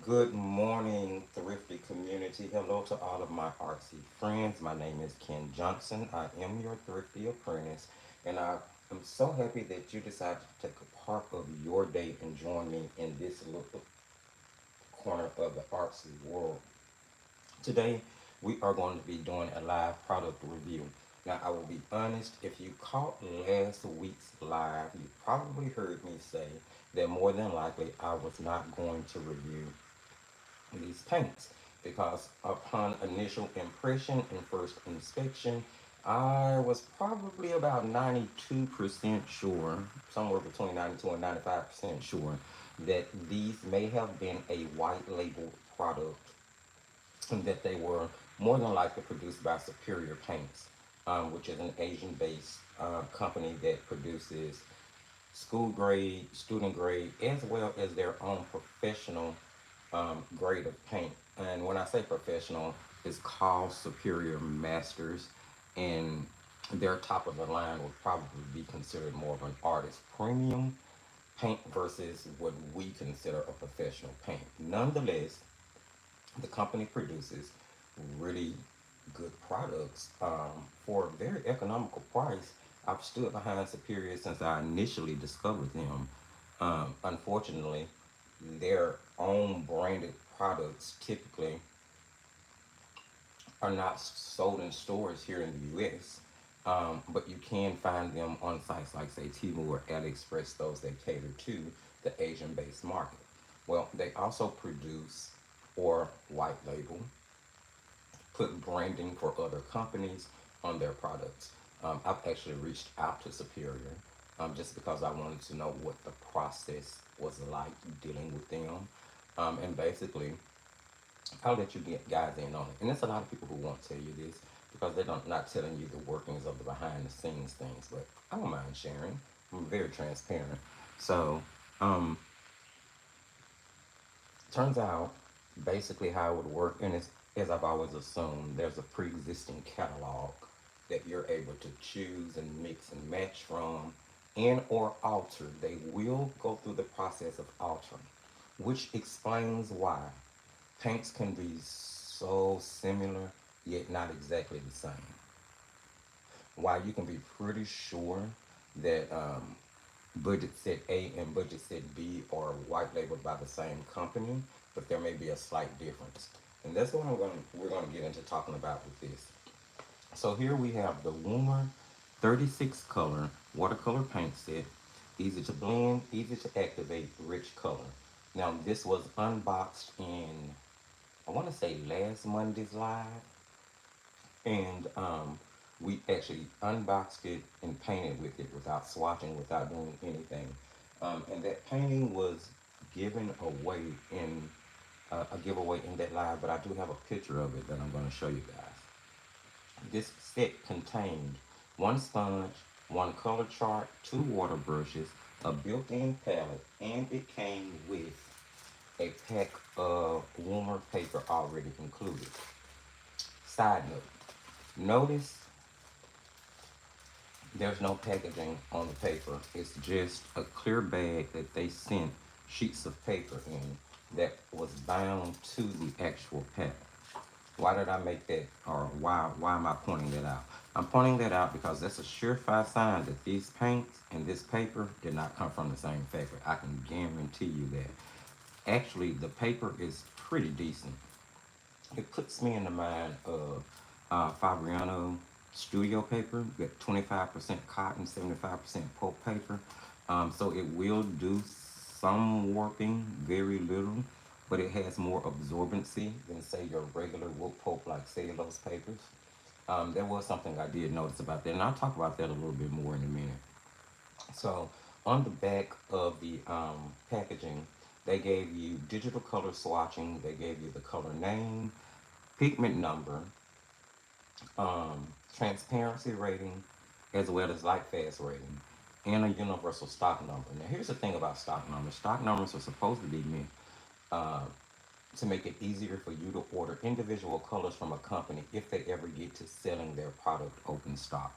Good morning, thrifty community. Hello to all of my artsy friends. My name is Ken Johnson. I am your thrifty apprentice, and I am so happy that you decided to take a part of your day and join me in this little corner of the artsy world. Today, we are going to be doing a live product review. Now, I will be honest, if you caught last week's live, you probably heard me say that more than likely I was not going to review these paints because upon initial impression and first inspection, I was probably about 92% sure, somewhere between 92 and 95% sure, that these may have been a white labeled product and that they were more than likely produced by Superior Paints, which is an Asian based company that produces school grade, student grade, as well as their own professional grade of paint. And when I say professional, it's called Superior Masters, and their top of the line would probably be considered more of an artist premium paint versus what we consider a professional paint. Nonetheless, the company produces really good products for a very economical price. I've stood behind Superior since I initially discovered them. Unfortunately, their own branded products typically are not sold in stores here in the US, but you can find them on sites like, say, Temu or AliExpress, those that cater to the Asian based market. Well, they also produce or white label, put branding for other companies on their products. I've actually reached out to Superior just because I wanted to know what the process was like dealing with them. And basically, I'll let you get guys in on it. And there's a lot of people who won't tell you this because they're not telling you the workings of the behind the scenes things. But I don't mind sharing. I'm very transparent. So, um, turns out basically how it would work, and it's as I've always assumed, there's a pre-existing catalog that you're able to choose and mix and match from and or alter. They will go through the process of altering, which explains why paints can be so similar yet not exactly the same. Why you can be pretty sure that budget set A and budget set B are white labeled by the same company, but there may be a slight difference. And that's what we're going to get into talking about with this. So here we have the Woomer 36 color watercolor paint set. Easy to blend, easy to activate, rich color. Now this was unboxed in, I want to say last Monday's live, and we actually unboxed it and painted with it without swatching, without doing anything. And that painting was given away in a giveaway in that live, but I do have a picture of it that I'm going to show you guys. This set contained one sponge, one color chart, two water brushes, a built-in palette, and it came with a pack of Woomer paper already included. Side note, notice there's no packaging on the paper. It's just a clear bag that they sent sheets of paper in that was bound to the actual pack. Why did I make that, or why am I pointing that out? I'm pointing that out because that's a surefire sign that these paints and this paper did not come from the same factory. I can guarantee you that. Actually, the paper is pretty decent. It puts me in the mind of Fabriano studio paper, with 25% cotton, 75% pulp paper. So it will do some warping, very little, but it has more absorbency than, say, your regular wood pulp like cellulose papers. There was something I did notice about that, and I'll talk about that a little bit more in a minute. So on the back of the packaging, they gave you digital color swatching, they gave you the color name, pigment number, transparency rating, as well as light fast rating, and a universal stock number. Now, here's the thing about stock numbers. Stock numbers are supposed to be meant uh, to make it easier for you to order individual colors from a company if they ever get to selling their product open stock.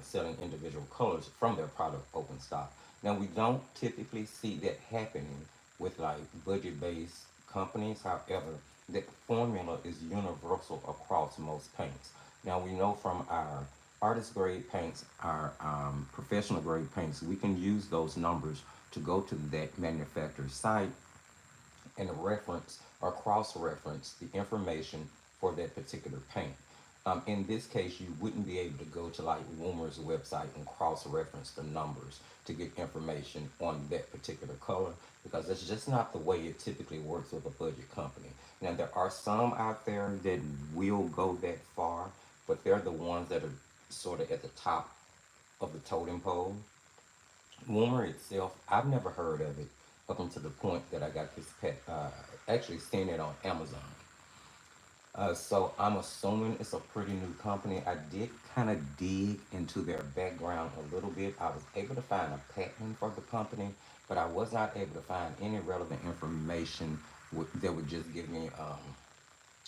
Selling individual colors from their product open stock. Now, we don't typically see that happening with like budget-based companies. However, the formula is universal across most paints. Now we know from our artist grade paints, our professional grade paints, we can use those numbers to go to that manufacturer's site and reference or cross-reference the information for that particular paint. In this case, you wouldn't be able to go to like Woomer's website and cross-reference the numbers to get information on that particular color, because it's just not the way it typically works with a budget company. Now, there are some out there that will go that far, but they're the ones that are sort of at the top of the totem pole. Woomer itself, I've never heard of it up until the point that I got this pet, actually seen it on Amazon. So I'm assuming it's a pretty new company. I did kind of dig into their background a little bit. I was able to find a patent for the company, but I was not able to find any relevant information that would just give me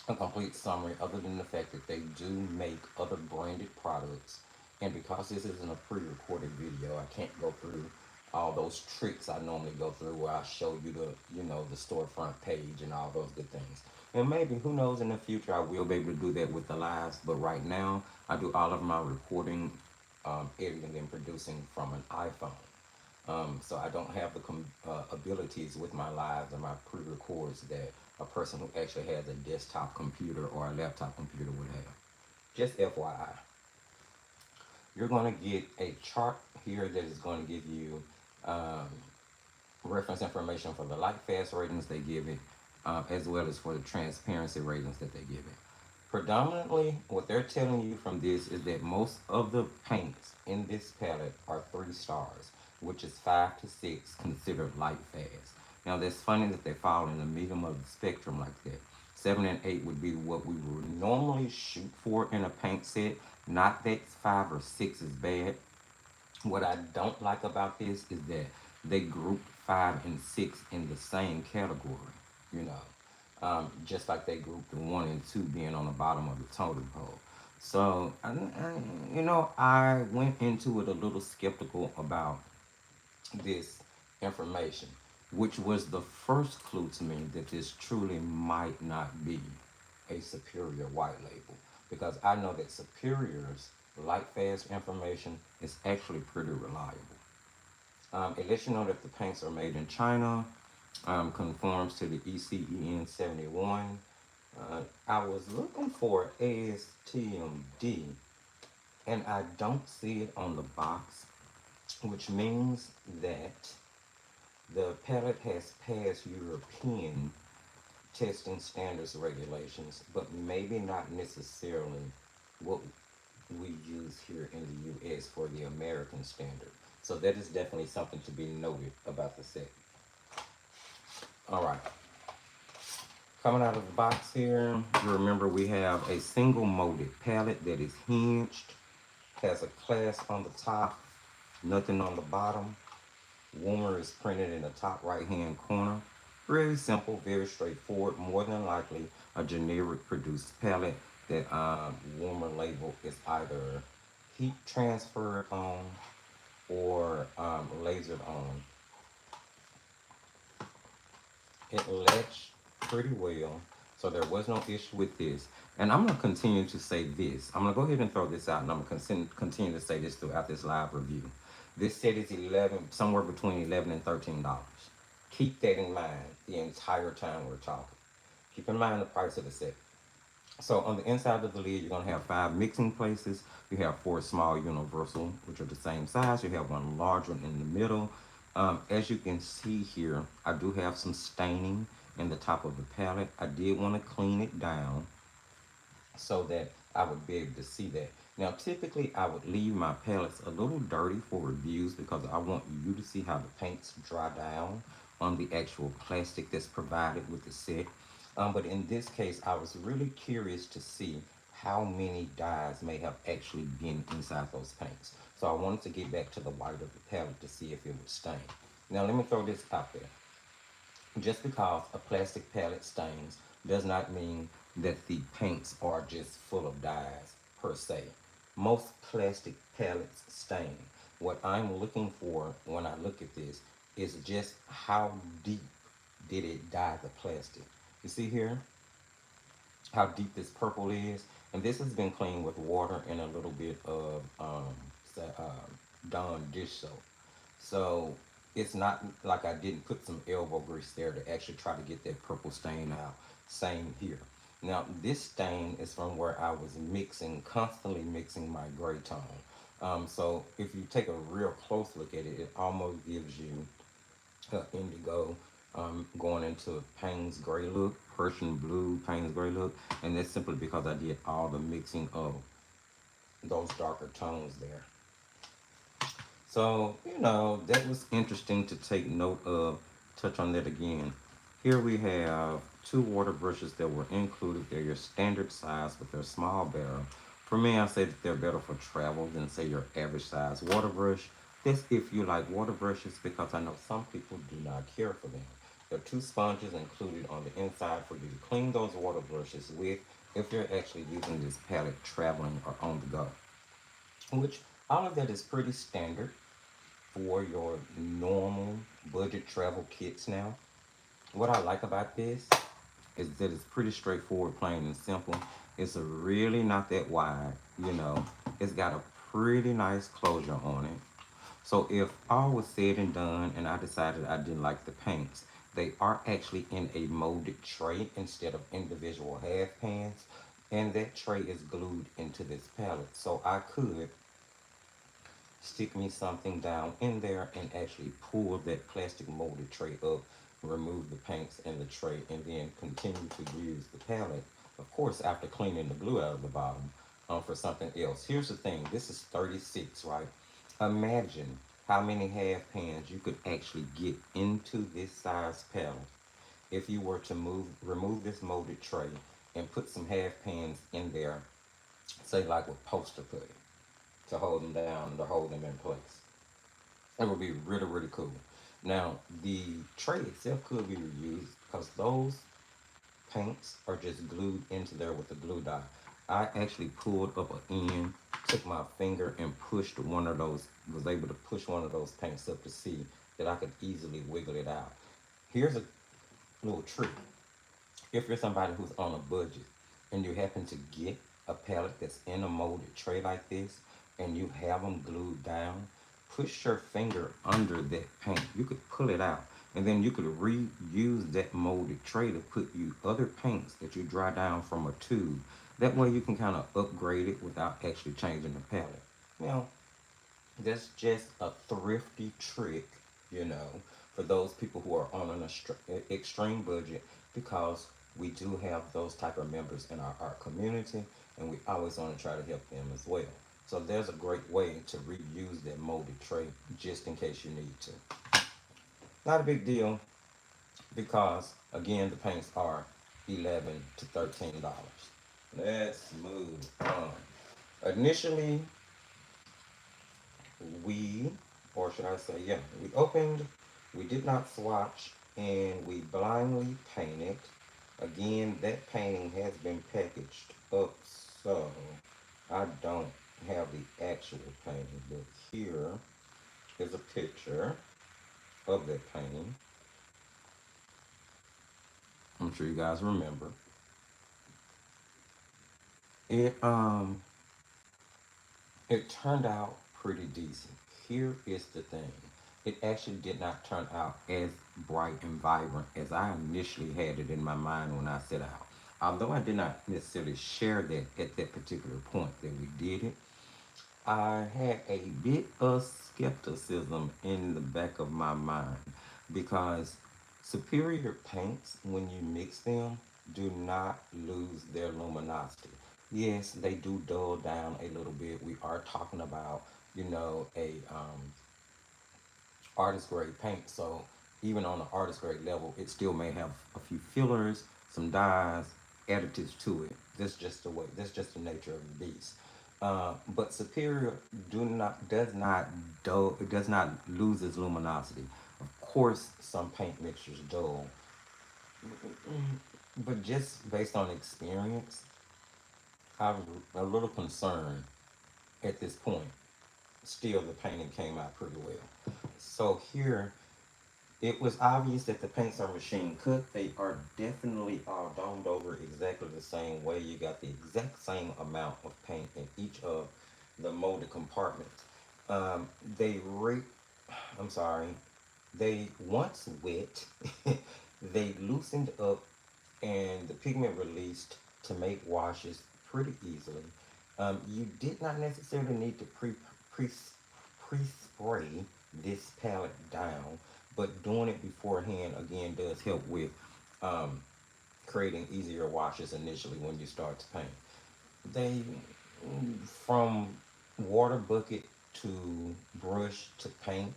a complete summary, other than the fact that they do make other branded products. And because this isn't a pre-recorded video, I can't go through all those tricks I normally go through, where I show you the storefront page and all those good things. And maybe, who knows, in the future I will be able to do that with the lives. But right now, I do all of my recording, editing, and producing from an iPhone. So I don't have the abilities with my lives and my pre-records that a person who actually has a desktop computer or a laptop computer would have. Just FYI. You're going to get a chart here that is going to give you um, reference information for the light fast ratings they give it, as well as for the transparency ratings that they give it. Predominantly, what they're telling you from this is that most of the paints in this palette are 3 stars, which is 5 to 6 considered light fast. Now, that's funny that they fall in the medium of the spectrum like that. 7 and 8 would be what we would normally shoot for in a paint set. Not that 5 or 6 is bad. What I don't like about this is that they group 5 and 6 in the same category, you know, just like they grouped the 1 and 2 being on the bottom of the totem pole. So, I went into it a little skeptical about this information, which was the first clue to me that this truly might not be a Superior white label, because I know that Superior's light fast information is actually pretty reliable. It lets you know that the paints are made in China, conforms to the ECEN 71. I was looking for ASTMD, and I don't see it on the box, which means that the palette has passed European testing standards regulations, but maybe not necessarily what we use here in the US for the American standard. So that is definitely something to be noted about the set. All right. Coming out of the box here, you remember we have a single molded palette that is hinged, has a clasp on the top, nothing on the bottom. Woomer is printed in the top right hand corner. Very simple, very straightforward. More than likely a generic produced palette that Woomer label is either heat transferred on or lasered on. It latched pretty well, so there was no issue with this. And I'm going to continue to say this. I'm going to go ahead and throw this out, and I'm going to continue to say this throughout this live review. This set is somewhere between $11 and $13. Keep that in mind the entire time we're talking. Keep in mind the price of the set. So on the inside of the lid, you're going to have 5 mixing places. You have 4 small universal, which are the same size. You have 1 large one in the middle. As you can see here, I do have some staining in the top of the palette. I did want to clean it down so that I would be able to see that. Now, typically, I would leave my palettes a little dirty for reviews, because I want you to see how the paints dry down on the actual plastic that's provided with the set. But in this case, I was really curious to see how many dyes may have actually been inside those paints. So I wanted to get back to the white of the palette to see if it would stain. Now, let me throw this out there. Just because a plastic palette stains does not mean that the paints are just full of dyes per se. Most plastic palettes stain. What I'm looking for when I look at this is just how deep did it dye the plastic. You see here how deep this purple is? And this has been cleaned with water and a little bit of Dawn dish soap. So it's not like I didn't put some elbow grease there to actually try to get that purple stain out. Same here. Now this stain is from where I was mixing, constantly mixing my gray tone. So if you take a real close look at it, it almost gives you indigo going into Payne's gray look, Persian blue, Payne's gray look, and that's simply because I did all the mixing of those darker tones there. So, that was interesting to take note of, touch on that again. Here we have two water brushes that were included. They're your standard size, but they're small barrel. For me, I say that they're better for travel than, say, your average size water brush. This if you like water brushes, because I know some people do not care for them. There are two sponges included on the inside for you to clean those water brushes with if you're actually using this palette traveling or on the go. Which all of that is pretty standard for your normal budget travel kits now. What I like about this is that it's pretty straightforward, plain and simple. It's a really not that wide. It's got a pretty nice closure on it. So if all was said and done and I decided I didn't like the paints, they are actually in a molded tray instead of individual half pans. And that tray is glued into this palette. So I could stick me something down in there and actually pull that plastic molded tray up, remove the paints in the tray, and then continue to use the palette, of course, after cleaning the glue out of the bottom, for something else. Here's the thing, this is 36, right? Imagine how many half pans you could actually get into this size palette if you were to remove this molded tray and put some half pans in there, say like with poster putty, to hold them down, to hold them in place. It would be really, really cool. Now, the tray itself could be reused because those paints are just glued into there with the glue dot. I actually pulled up an end, took my finger and pushed one of those, was able to push one of those paints up to see that I could easily wiggle it out. Here's a little trick. If you're somebody who's on a budget and you happen to get a palette that's in a molded tray like this and you have them glued down, push your finger under that paint. You could pull it out and then you could reuse that molded tray to put you other paints that you dry down from a tube. That way you can kind of upgrade it without actually changing the palette. Now, that's just a thrifty trick, you know, for those people who are on an extreme budget, because we do have those type of members in our art community and we always want to try to help them as well. So there's a great way to reuse that molded tray just in case you need to. Not a big deal because again the paints are $11 to $13. Let's move on. Initially we, or should I say, yeah, we opened, we did not swatch, and we blindly painted. Again, that painting has been packaged up, so I don't have the actual painting, but here is a picture of that painting. I'm sure you guys remember. It it turned out pretty decent. Here is the thing. It actually did not turn out as bright and vibrant as I initially had it in my mind when I set out. Although I did not necessarily share that at that particular point that we did it, I had a bit of skepticism in the back of my mind because superior paints, when you mix them, do not lose their luminosity. Yes, they do dull down a little bit. We are talking about, a artist grade paint. So even on the artist grade level, it still may have a few fillers, some dyes, additives to it. That's just the way. That's just the nature of the beast. But Superior does not lose its luminosity. Of course, some paint mixtures dull, but just based on experience, I'm a little concerned at this point. Still, the painting came out pretty well. So here It was obvious that the paints are machine cut. They are definitely all domed over exactly the same way. You got the exact same amount of paint in each of the molded compartments. Um, they re- I'm sorry. They once wet, they loosened up, and the pigment released to make washes pretty easily. You did not necessarily need to pre pre spray this palette down, but doing it beforehand again does help with um, creating easier washes initially when you start to paint. They from water bucket to brush to paint,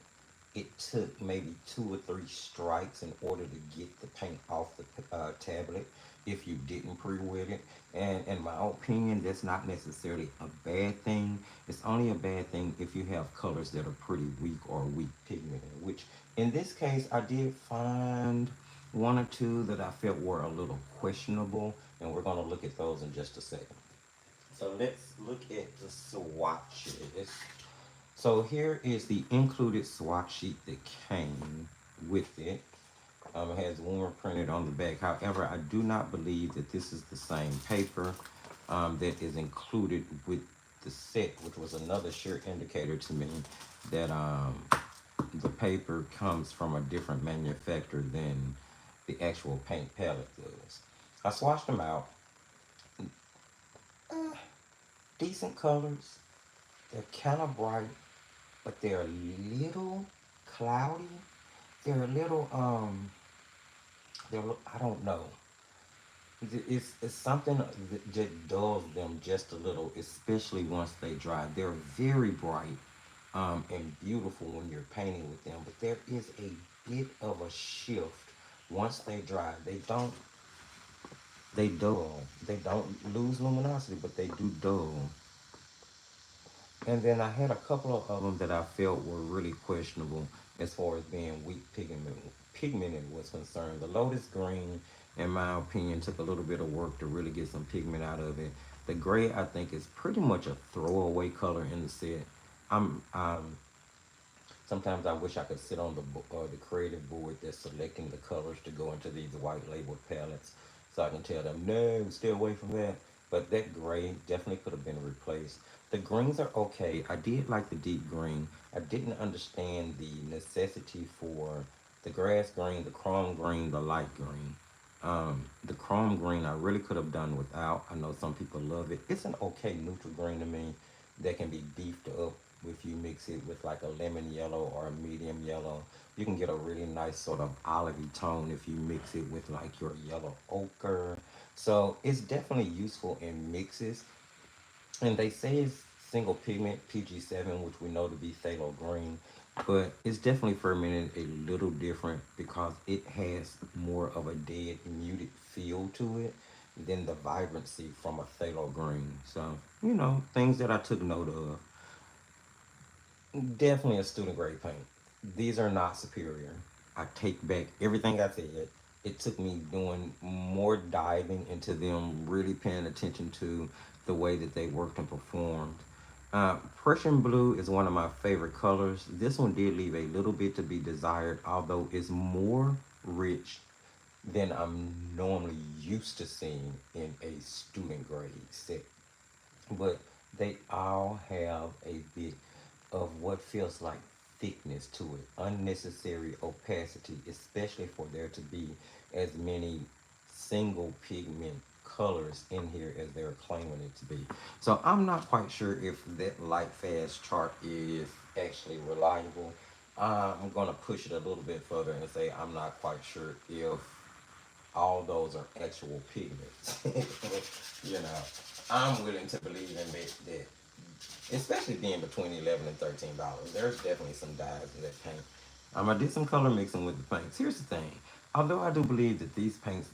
it took maybe 2 or 3 strikes in order to get the paint off the tablet if you didn't pre-wet it. And in my opinion, that's not necessarily a bad thing. It's only a bad thing if you have colors that are pretty weak or weak pigmented, which in this case, I did find 1 or 2 that I felt were a little questionable, and we're going to look at those in just a second. So let's look at the swatches. So here is the included swatch sheet that came with it. It has Woomer printed on the back. However, I do not believe that this is the same paper that is included with the set, which was another sure indicator to me that the paper comes from a different manufacturer than the actual paint palette does. I swatched them out. Uh, Decent colors. They're kind of bright, but they're a little cloudy. They're a little I don't know. It's something that dulls them just a little, especially once they dry. They're very bright and beautiful when you're painting with them, but there is a bit of a shift once they dry. They dull. They don't lose luminosity, but they do dull. And then I had a couple of them that I felt were really questionable as far as being weak pigmented was concerned. The Lotus Green, in my opinion, took a little bit of work to really get some pigment out of it. The gray, I think, is pretty much a throwaway color in the set. I'm sometimes I wish I could sit on the creative board that's selecting the colors to go into these white labeled palettes, so I can tell them no, stay away from that. But that gray definitely could have been replaced. The greens are okay. I did like the deep green. I didn't understand the necessity for the grass green, the chrome green, the light green. The chrome green I really could have done without. I know some people love it. It's an okay neutral green to me that can be beefed up if you mix it with like a lemon yellow or a medium yellow. You can get a really nice sort of olivey tone if you mix it with like your yellow ochre. So it's definitely useful in mixes. And they say it's single pigment PG7, which we know to be phthalo green, but it's definitely fermented a little different because it has more of a dead, muted feel to it than the vibrancy from a phthalo green. So, things that I took note of. Definitely a student grade paint. These are not superior. I take back everything I said. It took me doing more diving into them, really paying attention to the way that they worked and performed. Prussian blue is one of my favorite colors. This one did leave a little bit to be desired, although it's more rich than I'm normally used to seeing in a student grade set. But they all have a bit of what feels like thickness to it, unnecessary opacity, especially for there to be as many single pigment colors in here as they're claiming it to be. So I'm not quite sure if that light fast chart is actually reliable. I'm gonna push it a little bit further and say I'm not quite sure if all those are actual pigments. I'm willing to believe in that, especially being between $11 and $13. There's definitely some dyes in that paint. I did some color mixing with the paints. Here's the thing. Although I do believe that these paints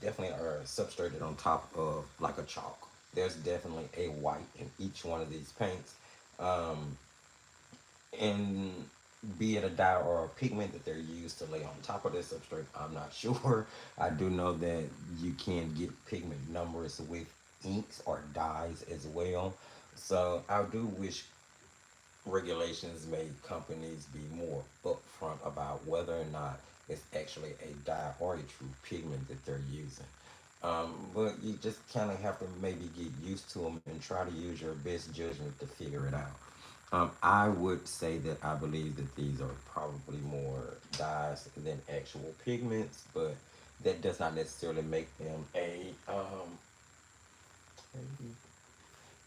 definitely are substrated on top of like a chalk. There's definitely a white in each one of these paints. Um, and be it a dye or a pigment that they're used to lay on top of this substrate, I'm not sure. I do know that you can get pigment numbers with inks or dyes as well. So I do wish regulations made companies be more upfront about whether or not it's actually a dye or a true pigment that they're using. But you just kind of have to maybe get used to them and try to use your best judgment to figure it out. I would say that I believe that these are probably more dyes than actual pigments, but that does not necessarily make them a.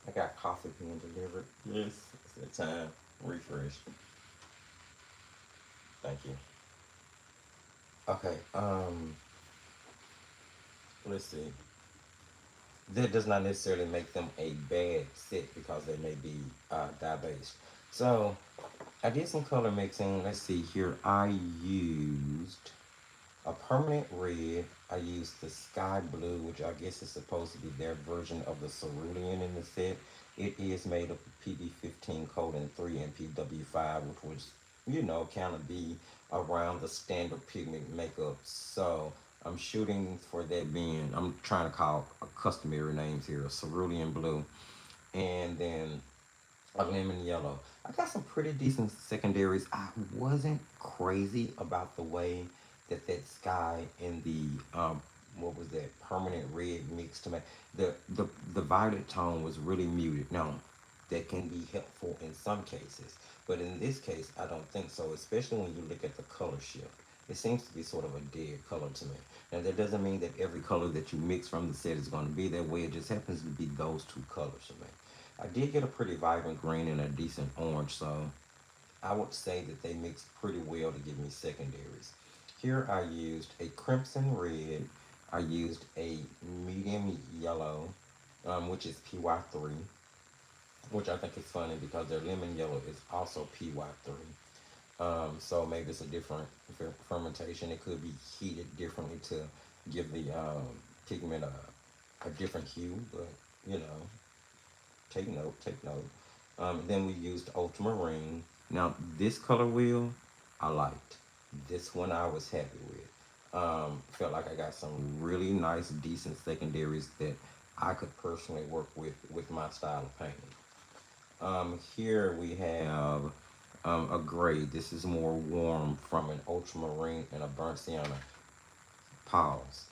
I got coffee being delivered. Yes, it's that time. Refresh. Thank you. Okay. Let's see. That does not necessarily make them a bad set because they may be dye based. So I did some color mixing. Let's see here. I used a permanent red. I used the sky blue, which I guess is supposed to be their version of the cerulean in the set. It is made of PB15 coating 3 and PW5, which was, kind of be around the standard pigment makeup. So I'm shooting for that being, I'm trying to call a customary names here, a cerulean blue, and then a lemon yellow. I got some pretty decent secondaries. I wasn't crazy about the way that sky and the what was that permanent red mixed to make the violet tone was really muted. Now that can be helpful in some cases, but in this case I don't think so. Especially when you look at the color shift, it seems to be sort of a dead color to me. Now that doesn't mean that every color that you mix from the set is going to be that way. It just happens to be those two colors to me. I did get a pretty vibrant green and a decent orange, so I would say that they mixed pretty well to give me secondaries. Here I used a crimson red, I used a medium yellow, which is PY3, which I think is funny because their lemon yellow is also PY3. So maybe it's a different fermentation. It could be heated differently to give the pigment a different hue, but you know, take note, take note. Then we used ultramarine. Now this color wheel, I liked. This one I was happy with. Felt like I got some really nice, decent secondaries that I could personally work with my style of painting. Here we have a gray. This is more warm from an ultramarine and a burnt sienna. Pause.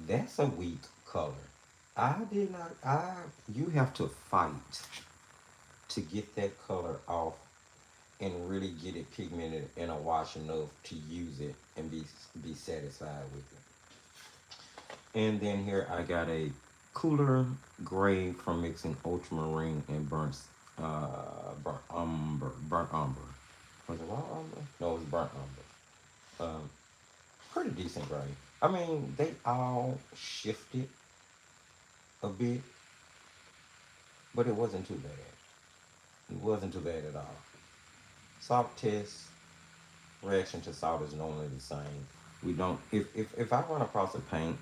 That's a weak color. I did not. You have to fight to get that color off and really get it pigmented in a wash enough to use it and be satisfied with it. And then here I got a cooler gray from mixing ultramarine and burnt umber. Was it raw umber? No, it was burnt umber. Pretty decent gray. I mean, they all shifted a bit, but it wasn't too bad. It wasn't too bad at all. Salt test, reaction to salt is normally the same. We don't, if I run across a paint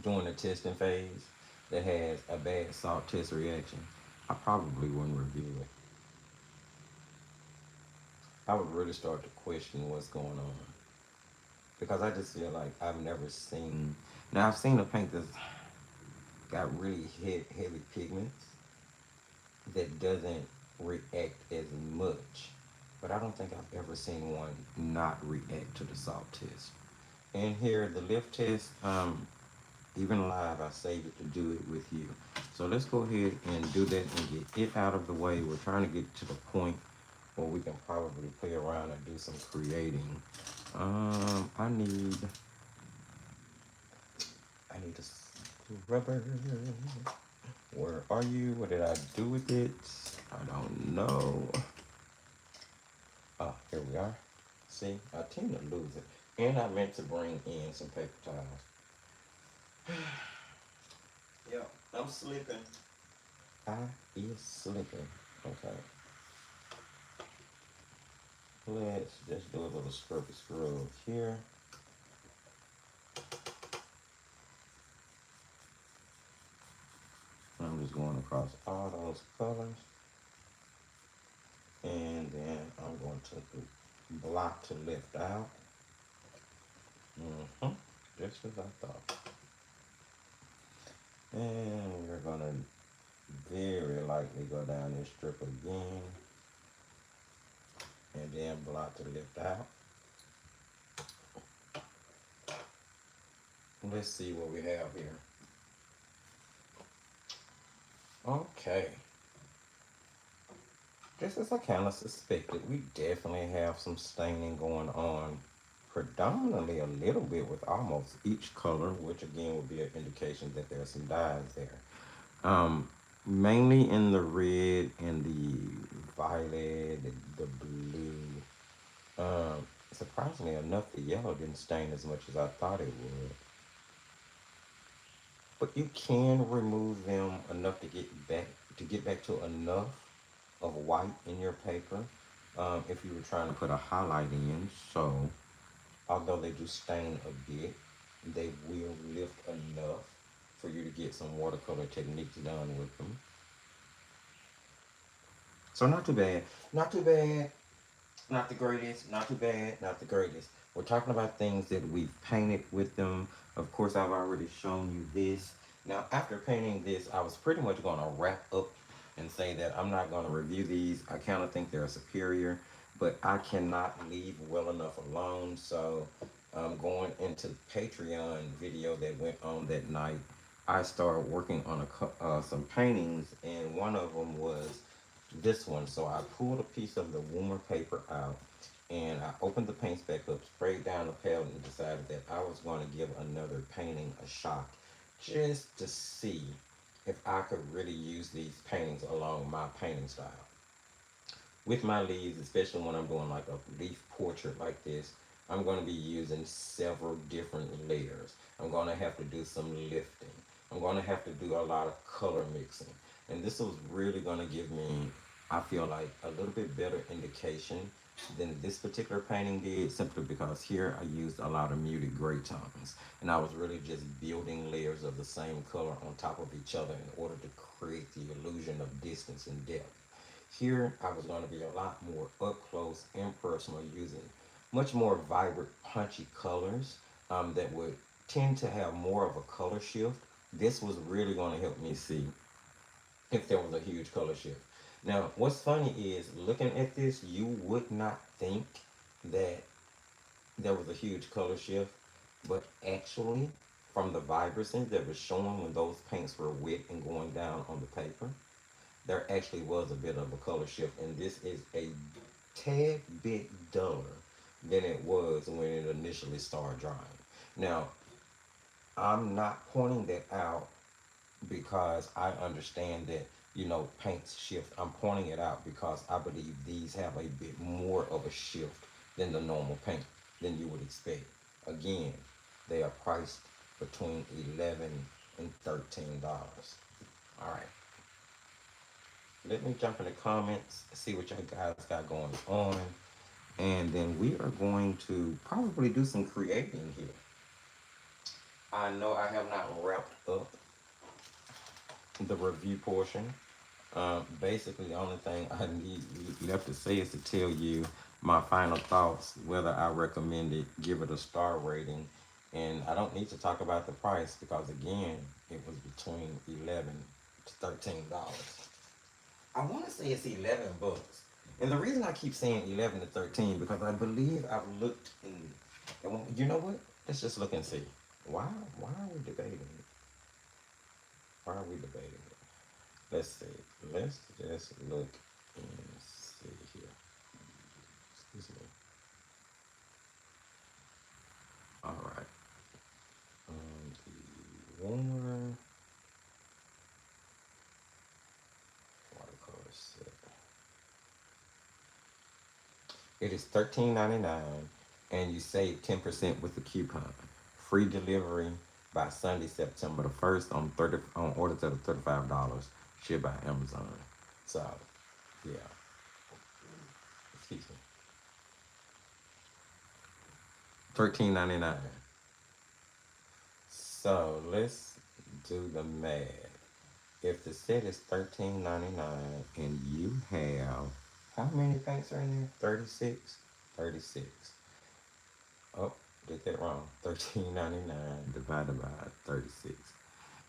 during the testing phase that has a bad salt test reaction, I probably wouldn't review it. I would really start to question what's going on because I just feel like I've never seen. Now I've seen a paint that's got really heavy pigments that doesn't react as much, but I don't think I've ever seen one not react to the salt test. And here the lift test, even live, I saved it to do it with you. So let's go ahead and do that and get it out of the way. We're trying to get to the point where we can probably play around and do some creating. I need a rubber. Where are you? What did I do with it? I don't know. Ah, here we are. See, I tend to lose it. And I meant to bring in some paper towels. Yep, I'm slipping. I is slipping. Okay. Let's just do a little scrubby scrub here. I'm just going across all those colors. And then I'm going to block to lift out. Just as I thought. And we're going to very lightly go down this strip again. and then blot to lift out. Let's see what we have here. Okay. Just as I kind of suspected, we definitely have some staining going on. Predominantly a little bit with almost each color, which again would be an indication that there are some dyes there. Mainly in the red and the violet, the blue. Surprisingly enough, the yellow didn't stain as much as I thought it would. But you can remove them enough to get back to enough of white in your paper if you were trying to put a highlight in. So although they do stain a bit, they will lift enough for you to get some watercolor techniques done with them. So not too bad. Not too bad. Not the greatest. Not too bad. Not the greatest. We're talking about things that we've painted with them. Of course, I've already shown you this. Now, after painting this, I was pretty much going to wrap up and say that I'm not going to review these. I kind of think they're superior, but I cannot leave well enough alone. So, going into the Patreon video that went on that night, I started working on some paintings, and one of them was this one. So I pulled a piece of the Woomer paper out and I opened the paints back up, sprayed down the palette, and decided that I was going to give another painting a shot just to see if I could really use these paintings along my painting style. With my leaves, especially when I'm doing like a leaf portrait like this, I'm going to be using several different layers. I'm going to have to do some lifting. I'm going to have to do a lot of color mixing. And this was really going to give me, I feel like, a little bit better indication than this particular painting did, simply because here I used a lot of muted gray tones. And I was really just building layers of the same color on top of each other in order to create the illusion of distance and depth. Here, I was going to be a lot more up close and personal, using much more vibrant, punchy colors that would tend to have more of a color shift. This was really going to help me see if there was a huge color shift. Now, what's funny is looking at this, you would not think that there was a huge color shift, but actually, from the vibrancy that was showing when those paints were wet and going down on the paper, there actually was a bit of a color shift, and this is a tad bit duller than it was when it initially started drying. Now, I'm not pointing that out because I understand that, paints shift. I'm pointing it out because I believe these have a bit more of a shift than the normal paint than you would expect. Again, they are priced between $11 and $13. All right. Let me jump in the comments, see what y'all guys got going on, and then we are going to probably do some creating here. I know I have not wrapped up the review portion. Basically, the only thing I need left to say is to tell you my final thoughts, whether I recommend it, give it a star rating, and I don't need to talk about the price because again, it was between $11 to $13. I want to say it's $11. And the reason I keep saying 11 to 13 because I believe I've looked in. And you know what? Let's just look and see. Why are we debating it? Why are we debating it? Let's see. Let's just look and see here. Excuse me. All right. The Woomer watercolor set. It is $13.99, and you save 10% with the coupon. Free delivery by Sunday, September the 1st on orders of $35, shipped by Amazon. So, yeah. Excuse me. $13.99. So let's do the math. If the set is $13.99 and you have how many paints are in there? 36? 36. Oh, did that wrong. $13.99 divided by 36.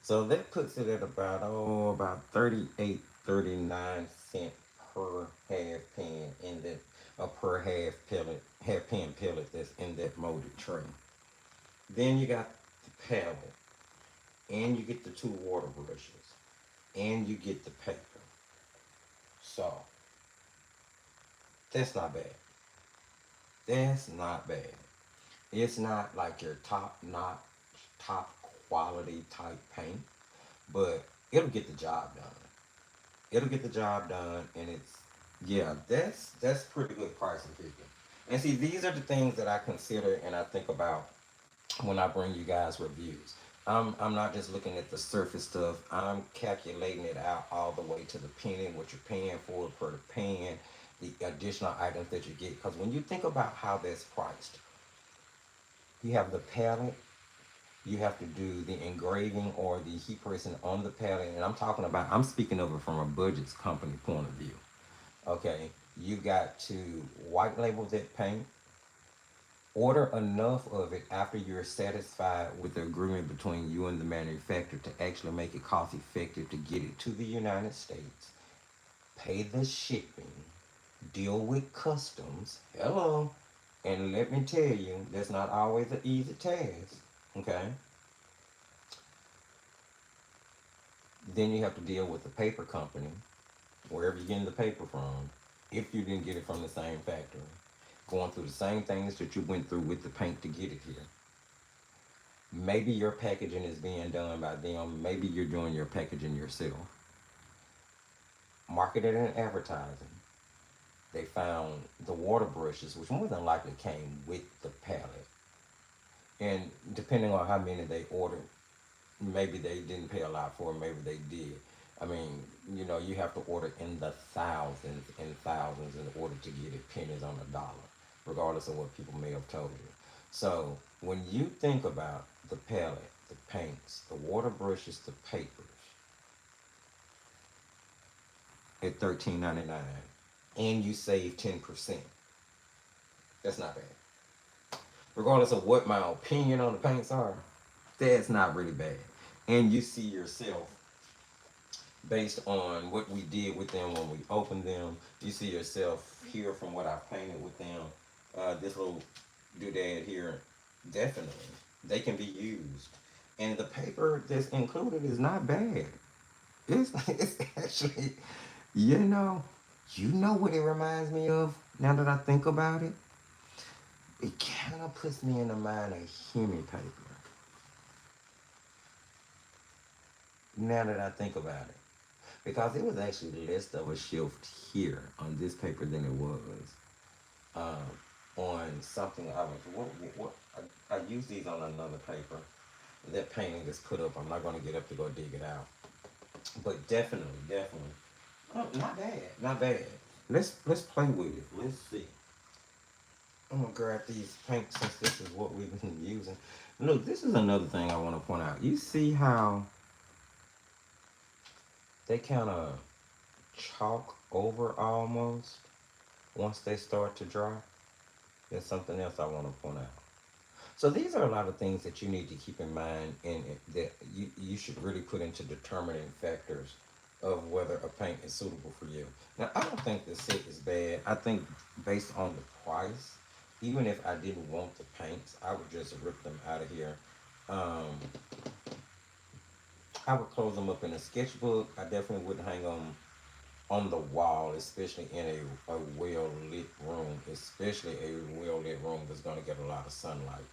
So that puts it at about 38, 39 cents per half pan in that. a per half pen pellet that's in that molded tray. Then you got the palette, and you get the two water brushes, and you get the paper. So that's not bad. That's not bad. It's not like your top quality type paint, but it'll get the job done. It'll get the job done, and it's yeah, that's pretty good pricing, people. And see, these are the things that I consider and I think about when I bring you guys reviews. I'm not just looking at the surface stuff. I'm calculating it out all the way to the penny, what you're paying for per the pan, the additional items that you get. Because when you think about how that's priced, you have the palette, you have to do the engraving or the heat pressing on the palette, and I'm speaking of it from a budget company point of view. Okay, you got to white label that paint, order enough of it after you're satisfied with the agreement between you and the manufacturer to actually make it cost effective to get it to the United States, pay the shipping, deal with customs. Hello. And let me tell you, that's not always an easy task. Okay. Then you have to deal with the paper company, wherever you're getting the paper from, if you didn't get it from the same factory, going through the same things that you went through with the paint to get it here. Maybe your packaging is being done by them. Maybe you're doing your packaging yourself. Marketing and advertising. They found the water brushes, which more than likely came with the palette. And depending on how many they ordered, maybe they didn't pay a lot for it, maybe they did. I mean, you have to order in the thousands and thousands in order to get it pennies on the dollar, regardless of what people may have told you. So when you think about the palette, the paints, the water brushes, the papers at $13.99, and you save 10%, that's not bad. Regardless of what my opinion on the paints are, that's not really bad. And you see yourself based on what we did with them when we opened them. You see yourself here from what I painted with them. This little doodad here, definitely, they can be used. And the paper that's included is not bad. It's actually, you know, you know what it reminds me of now that I think about it? It kind of puts me in the mind of Hemi paper. Now that I think about it. Because it was actually less of a shift here on this paper than it was on something I was, I use these on another paper. That painting is put up. I'm not going to get up to go dig it out. But definitely. Oh, not bad. Not bad. Let's play with it. Let's see. I'm gonna grab these paints since this is what we've been using. Look, this is another thing I want to point out. You see how they kind of chalk over almost once they start to dry? There's something else I want to point out. So these are a lot of things that you need to keep in mind and that you should really put into determining factors of whether a paint is suitable for you. Now, I don't think the set is bad. I think based on the price, even if I didn't want the paints, I would just rip them out of here. Um, I would close them up in a sketchbook. I definitely wouldn't hang them on the wall, especially in a well lit room, especially a well lit room that's going to get a lot of sunlight.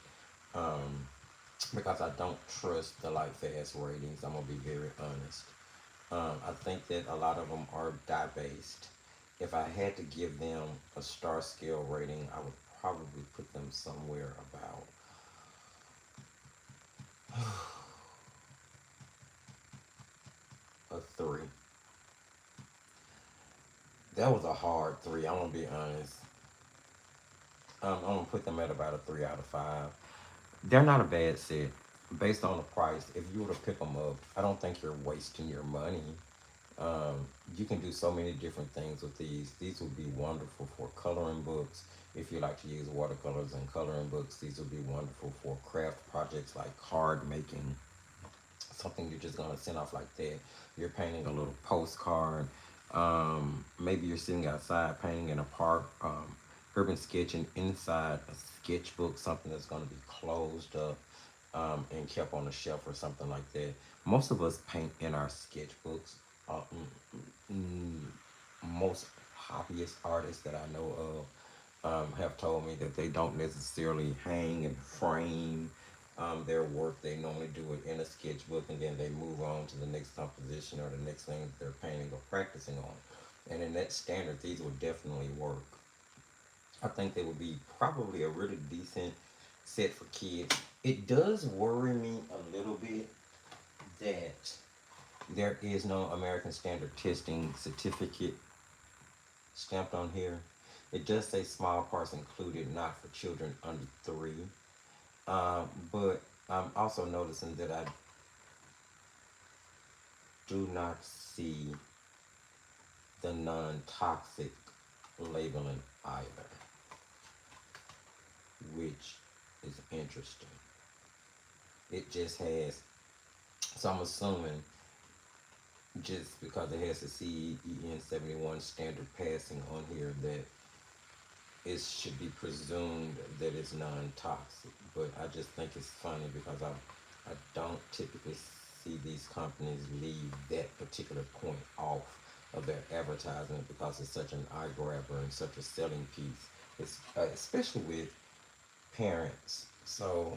Um, because I don't trust the light fast ratings. I'm gonna be very honest. I think that a lot of them are dye based. If I had to give them a star scale rating, I would probably put them somewhere about a three. That was a hard three. I'm gonna be honest. I'm gonna put them at about a 3 out of 5. They're not a bad set based on the price. If you were to pick them up, I don't think you're wasting your money. You can do so many different things with these. These would be wonderful for coloring books. If you like to use watercolors and coloring books, these would be wonderful for craft projects like card making, something you're just gonna send off like that. You're painting a little postcard. Maybe you're sitting outside painting in a park. urban sketching inside a sketchbook, something that's going to be closed up and kept on a shelf or something like that. Most of us paint in our sketchbooks. Uh, Most hobbyist artists that I know of have told me that they don't necessarily hang and frame their work. They normally do it in a sketchbook and then they move on to the next composition or the next thing that they're painting or practicing on. And in that standard, these would definitely work. I think they would be probably a really decent set for kids. It does worry me a little bit that there is no American Standard Testing certificate stamped on here. It does say small parts included, not for children under 3. But I'm also noticing that I do not see the non-toxic labeling either, which is interesting. It just has, so I'm assuming just because it has the CEN 71 standard passing on here that it should be presumed that it's non-toxic. But I just think it's funny because I don't typically see these companies leave that particular point off of their advertisement because it's such an eye grabber and such a selling piece. It's especially with parents. So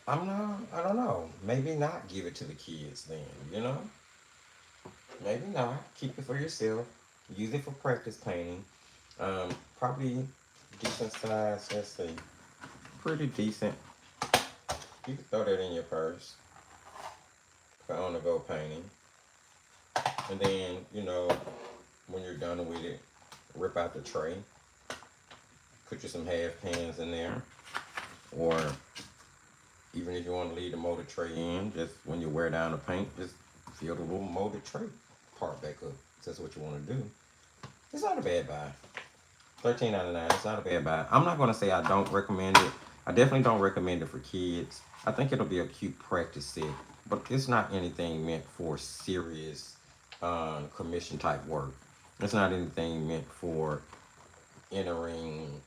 I don't know. Maybe not give it to the kids then. Maybe not. Keep it for yourself. Use it for practice painting. Probably decent size. Let's see. Pretty decent. You can throw that in your purse for on the go painting. And then, when you're done with it, rip out the tray. Put you some half pans in there. Or even if you want to leave the molded tray in, just when you wear down the paint, just fill the little molded tray part back up. If that's what you want to do. It's not a bad buy. $13.99. It's not a bad buy. I'm not going to say I don't recommend it. I definitely don't recommend it for kids. I think it'll be a cute practice set, but it's not anything meant for serious commission type work. It's not anything meant for entering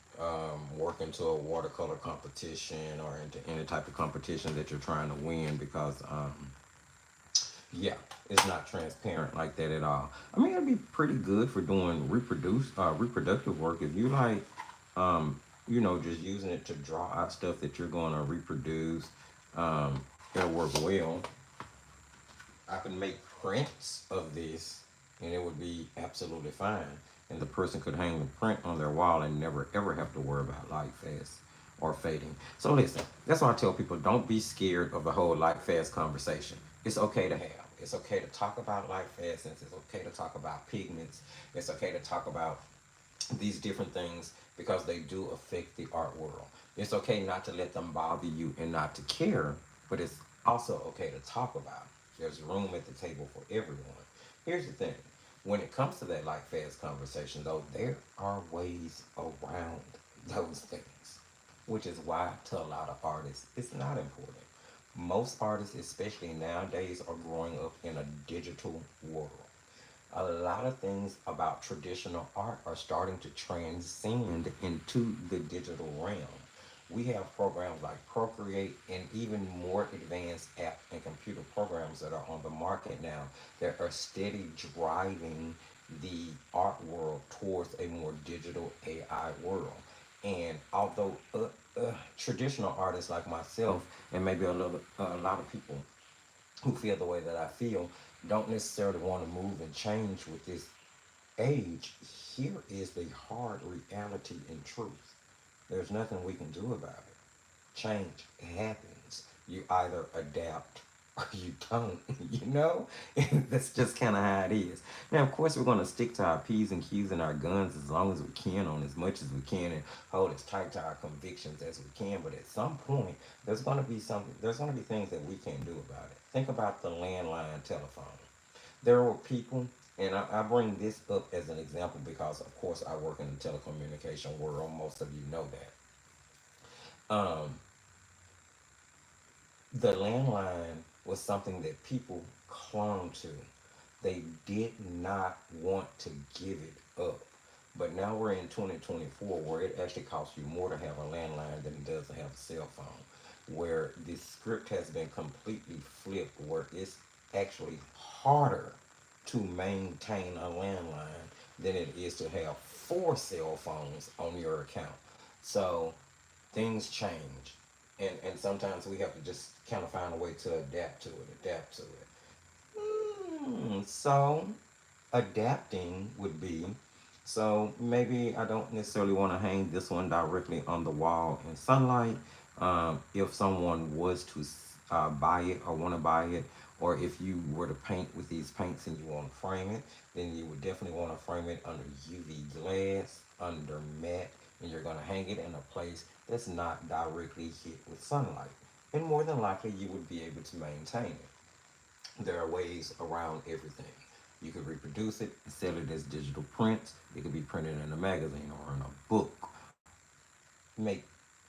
work into a watercolor competition or into any type of competition that you're trying to win because yeah, it's not transparent like that at all. I mean, it'd be pretty good for doing reproductive work if you like, just using it to draw out stuff that you're going to reproduce. It'll work well. I can make prints of this, and it would be absolutely fine. And the person could hang the print on their wall and never ever have to worry about light fast or fading. So listen, that's why I tell people don't be scared of the whole light fast conversation. It's okay to have. It's okay to talk about light fastness. It's okay to talk about pigments. It's okay to talk about these different things because they do affect the art world. It's okay not to let them bother you and not to care, but it's also okay to talk about. There's room at the table for everyone. Here's the thing. When it comes to that light fast conversation, though, there are ways around those things, which is why to a lot of artists, it's not important. Most artists, especially nowadays, are growing up in a digital world. A lot of things about traditional art are starting to transcend into the digital realm. We have programs like Procreate and even more advanced app and computer programs that are on the market now that are steady driving the art world towards a more digital AI world. And although traditional artists like myself and maybe a lot of people who feel the way that I feel don't necessarily want to move and change with this age, here is the hard reality and truth. There's nothing we can do about it. Change happens. You either adapt or you don't, And that's just kind of how it is. Now, of course, we're going to stick to our P's and Q's and our guns as long as we can on as much as we can and hold as tight to our convictions as we can. But at some point, there's going to be things that we can't do about it. Think about the landline telephone. There were people, and I bring this up as an example because, of course, I work in the telecommunication world. Most of you know that. The landline was something that people clung to. They did not want to give it up. But now we're in 2024 where it actually costs you more to have a landline than it does to have a cell phone. Where this script has been completely flipped, where it's actually harder to maintain a landline than it is to have four cell phones on your account. So things change. And sometimes we have to just kind of find a way to adapt to it. So adapting would be, so maybe I don't necessarily want to hang this one directly on the wall in sunlight. If someone was to buy it or want to buy it, or if you were to paint with these paints and you want to frame it, then you would definitely want to frame it under UV glass, under matte, and you're going to hang it in a place that's not directly hit with sunlight. And more than likely, you would be able to maintain it. There are ways around everything. You could reproduce it, sell it as digital prints. It could be printed in a magazine or in a book. Make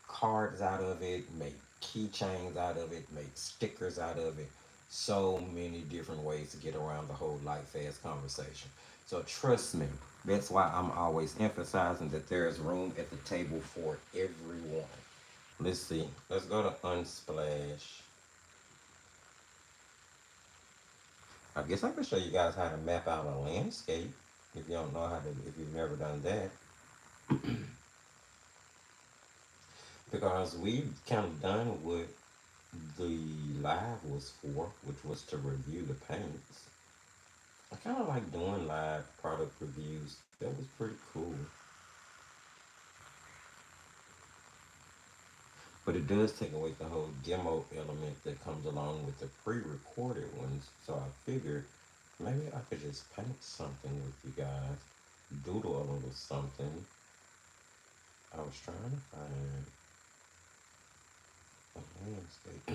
cards out of it, make keychains out of it, make stickers out of it. So many different ways to get around the whole light fast conversation. So trust me, that's why I'm always emphasizing that there is room at the table for everyone. Let's see. Let's go to Unsplash. I guess I can show you guys how to map out a landscape if you don't know how to, if you've never done that. Because we've kind of done what the live was for, which was to review the paints. I kind of like doing live product reviews. That was pretty cool. But it does take away the whole demo element that comes along with the pre-recorded ones. So I figured maybe I could just paint something with you guys, doodle a little something. I was trying to find a landscape.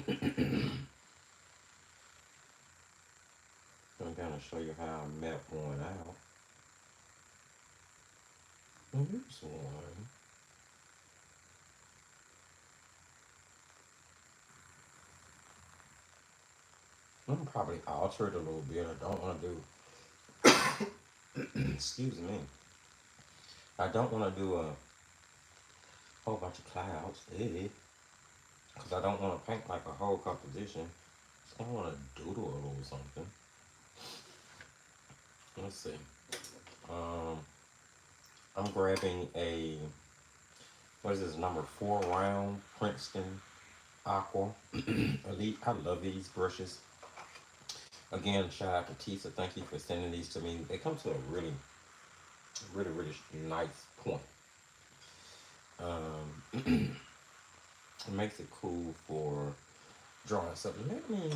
I'm gonna show you how I map one out. And here's one. I'm gonna probably alter it a little bit. I don't want to do. Excuse me. I don't want to do a whole bunch of clouds, because I don't want to paint like a whole composition. So I want to doodle a little something. Let's see. Um, I'm grabbing a, what is this, number 4 round Princeton Aqua Elite. I love these brushes. Again, shout out to Tisa. Thank you for sending these to me. They come to a really nice point. It makes it cool for drawing something. Let me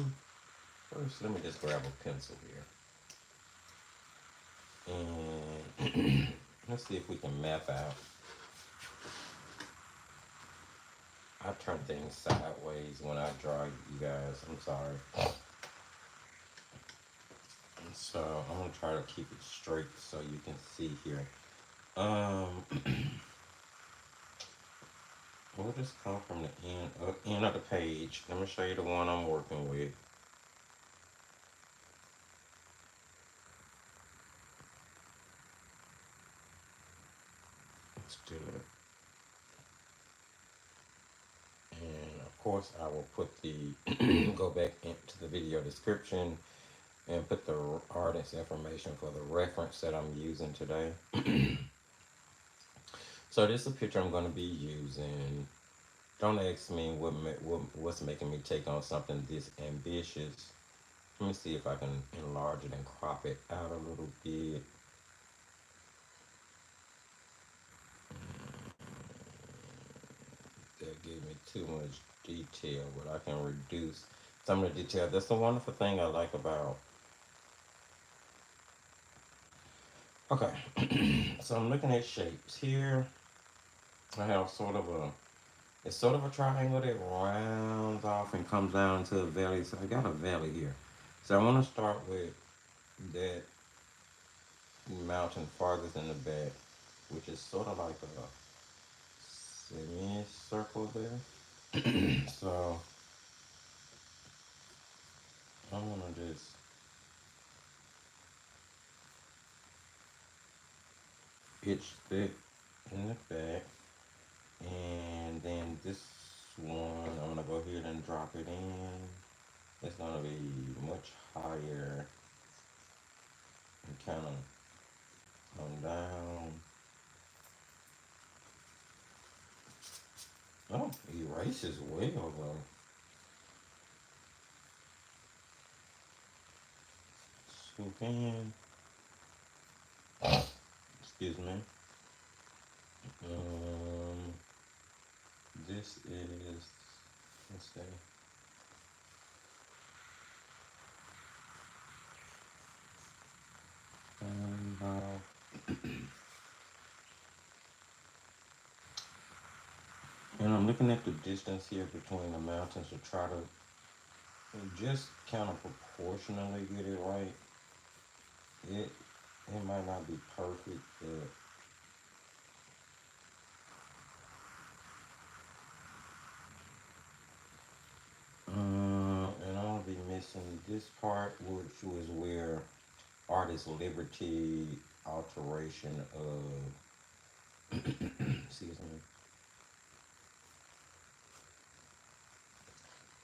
just grab a pencil here. And let's see if we can map out. I turn things sideways when I draw, you guys. I'm sorry. So I'm gonna try to keep it straight so you can see here. Um, we'll just come from the end of the page. Let me show you the one I'm working with. Let's do it. And of course, I will put the go back into the video description and put the artist information for the reference that I'm using today. So this is a picture I'm going to be using. Don't ask me what's making me take on something this ambitious. Let me see if I can enlarge it and crop it out a little bit. That gave me too much detail, but I can reduce some of the detail. That's the wonderful thing I like about. Okay, so I'm looking at shapes here. I have it's sort of a triangle that rounds off and comes down to a valley. So I got a valley here. So I want to start with that mountain farthest in the back, which is sort of like a semicircle there. So I'm gonna just it's thick in the back. And then this one, I'm gonna go ahead and drop it in. It's gonna be much higher and kind of come down. Oh, erases well though. Scoop in. Excuse me. Um, this is, let's see. And I'm looking at the distance here between the mountains to try to just kind of proportionally get it right. It it might not be perfect, but and I'll be missing this part, which was where artist liberty alteration of excuse me,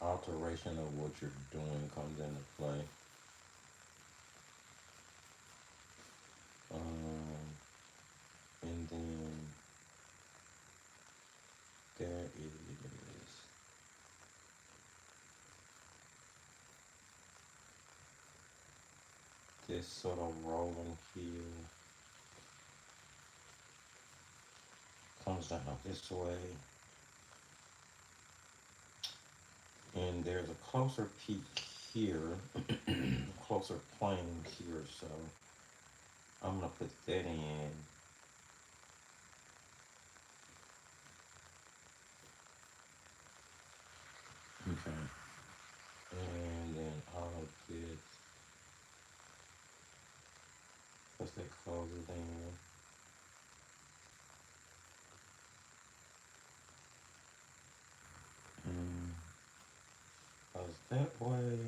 alteration of what you're doing comes into play. Um, and then there is this sort of rolling heel comes down this way, and there's a closer peak here, closer plane here, so I'm gonna put that in. Okay, and then I'll get, what's that close it in? Goes that way.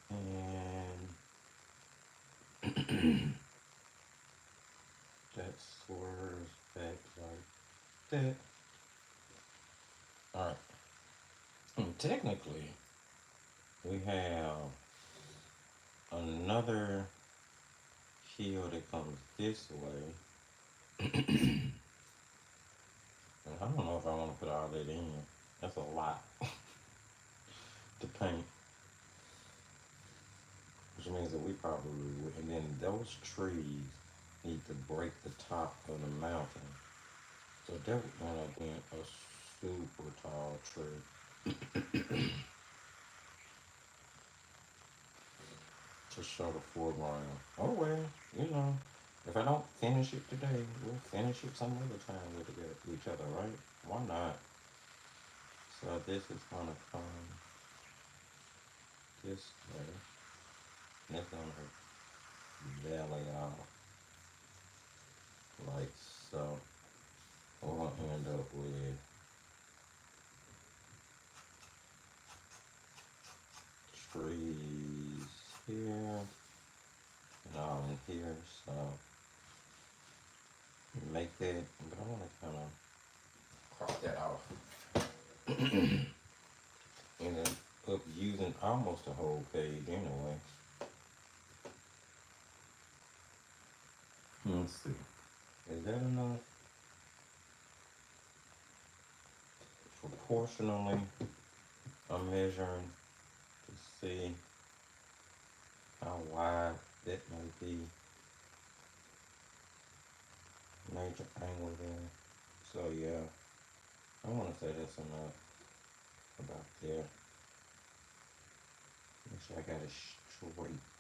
And that swerves back like that. Alright. And technically, we have another heel that comes this way. And I don't know if I want to put all that in. That's a lot to paint. Which means that we probably would. And then those trees need to break the top of the mountain. So that would end up being a super tall tree to show the foreground. Oh well, you know, if I don't finish it today, we'll finish it some other time with each other, right? Why not? So this is gonna come this way. And it's gonna valley off like so. We're gonna end up with trees here and all in here. So make that, but I want to kind of crop that off. And then up using almost the whole page anyway. Let's see. Is that enough? Proportionally, I'm measuring to see how wide that might be. Major angle there. So yeah, I want to say that's enough about there. Make sure I got it straight.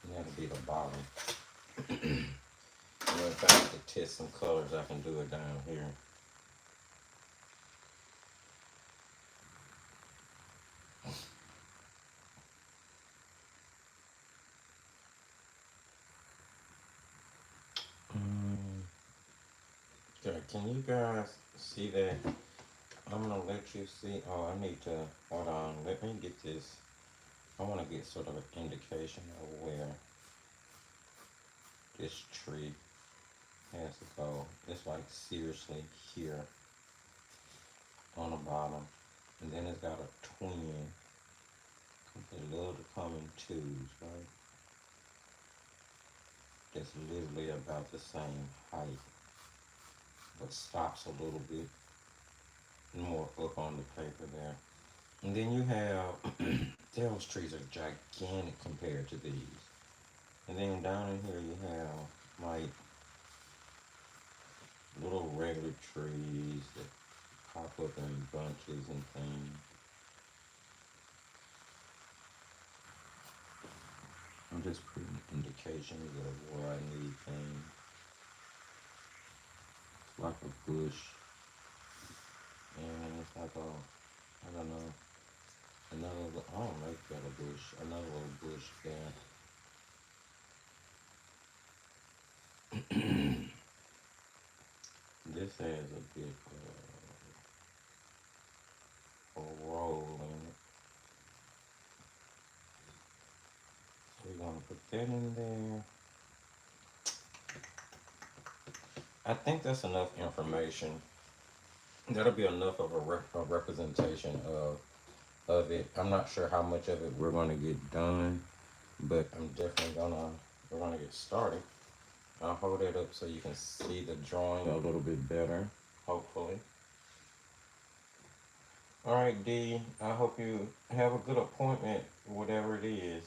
And that'll be the bottom. And if I have to test some colors, I can do it down here. Okay, can you guys see that? I'm gonna let you see. Oh, I need to, hold on, let me get this. I want to get sort of an indication of where this tree has to go. It's like seriously here on the bottom. And then it's got a twin. They love to come in twos, right? That's literally about the same height, but stops a little bit more up on the paper there. And then you have, those trees are gigantic compared to these. And then down in here you have like little regular trees that pop up in bunches and things. I'm just putting indications of where I need things. It's like a bush, and it's like a, I don't know, another, I don't like that a bush, another little bush there. This has a bit of a roll in it. So we're gonna put that in there. I think that's enough information. That'll be enough of a representation of it. I'm not sure how much of it we're gonna get done, but I'm definitely we're gonna get started. I'll hold it up so you can see the drawing a little bit better, hopefully. All right, D, I hope you have a good appointment, whatever it is.